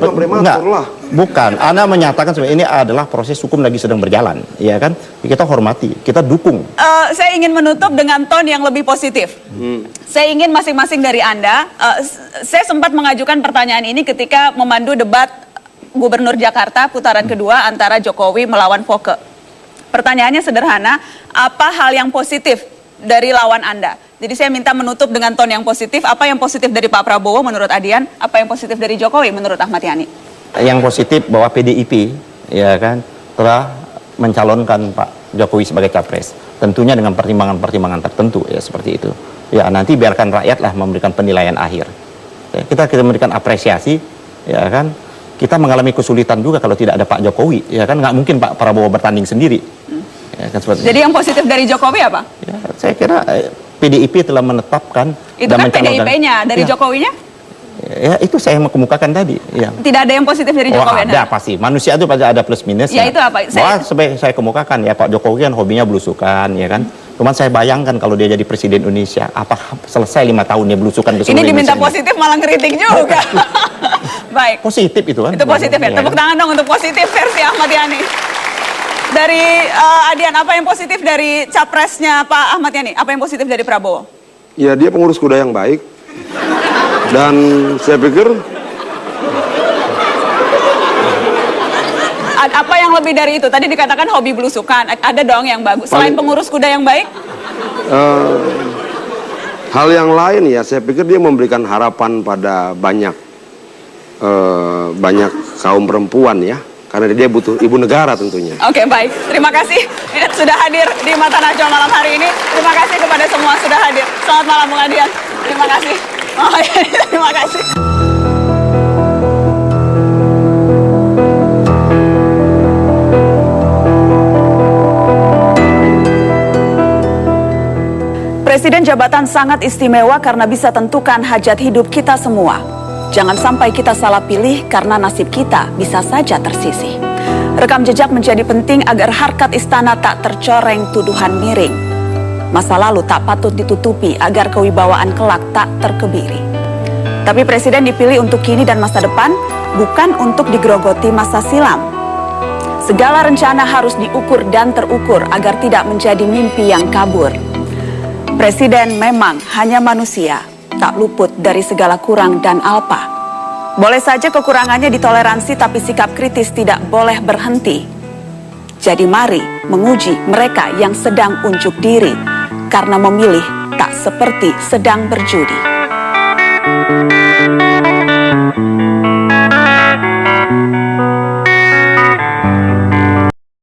bukan. Anda menyatakan sebenarnya ini adalah proses hukum lagi sedang berjalan, ya kan? Kita hormati, kita dukung. Saya ingin menutup dengan ton yang lebih positif. Saya ingin masing-masing dari Anda, saya sempat mengajukan pertanyaan ini ketika memandu debat Gubernur Jakarta putaran kedua antara Jokowi melawan Foke. Pertanyaannya sederhana, apa hal yang positif dari lawan Anda? Jadi saya minta menutup dengan ton yang positif. Apa yang positif dari Pak Prabowo menurut Adian? Apa yang positif dari Jokowi menurut Ahmad Yani? Yang positif bahwa PDIP, ya kan, telah mencalonkan Pak Jokowi sebagai capres. Tentunya dengan pertimbangan-pertimbangan tertentu, ya seperti itu. Ya nanti biarkan rakyatlah memberikan penilaian akhir. Ya, kita memberikan apresiasi, ya kan. Kita mengalami kesulitan juga kalau tidak ada Pak Jokowi, ya kan. Nggak mungkin Pak Prabowo bertanding sendiri. Ya, kan, jadi yang positif dari Jokowi apa? Ya, saya kira PDIP telah menetapkan itu dan kan PDIP-nya, dari Jokowinya? Ya itu saya mau kemukakan tadi. Ya. Tidak ada yang positif dari Jokowi? Ada pasti, manusia itu pasti ada plus minus. Ya itu apa? Saya kemukakan ya, Pak Jokowi kan hobinya belusukan, ya kan. Cuman saya bayangkan kalau dia jadi presiden Indonesia, apakah selesai 5 tahun dia belusukan ke seluruh Indonesia? Ini diminta positif malah kritik juga. Baik. Positif itu kan. Itu positif ya. Tepuk tangan dong untuk positif versi Ahmad Yani. Dari Adian, apa yang positif dari capresnya Pak Ahmad Yani? Apa yang positif dari Prabowo? Ya, dia pengurus kuda yang baik. Dan saya pikir apa yang lebih dari itu? Tadi dikatakan hobi belusukan. Ada dong yang bagus. Selain pengurus kuda yang baik? Hal yang lain ya, saya pikir dia memberikan harapan pada banyak kaum perempuan ya. Karena dia butuh ibu negara tentunya. Oke, baik. Terima kasih sudah hadir di Mata Najwa malam hari ini. Terima kasih kepada semua sudah hadir. Selamat malam Bung Adian. Terima kasih. Terima kasih. Presiden jabatan sangat istimewa karena bisa tentukan hajat hidup kita semua. Jangan sampai kita salah pilih karena nasib kita bisa saja tersisih. Rekam jejak menjadi penting agar harkat istana tak tercoreng tuduhan miring. Masa lalu tak patut ditutupi agar kewibawaan kelak tak terkebiri. Tapi presiden dipilih untuk kini dan masa depan, bukan untuk digerogoti masa silam. Segala rencana harus diukur dan terukur agar tidak menjadi mimpi yang kabur. Presiden memang hanya manusia, tak luput dari segala kurang dan alpa. Boleh saja kekurangannya ditoleransi, tapi sikap kritis tidak boleh berhenti. Jadi mari menguji mereka yang sedang unjuk diri, karena memilih tak seperti sedang berjudi.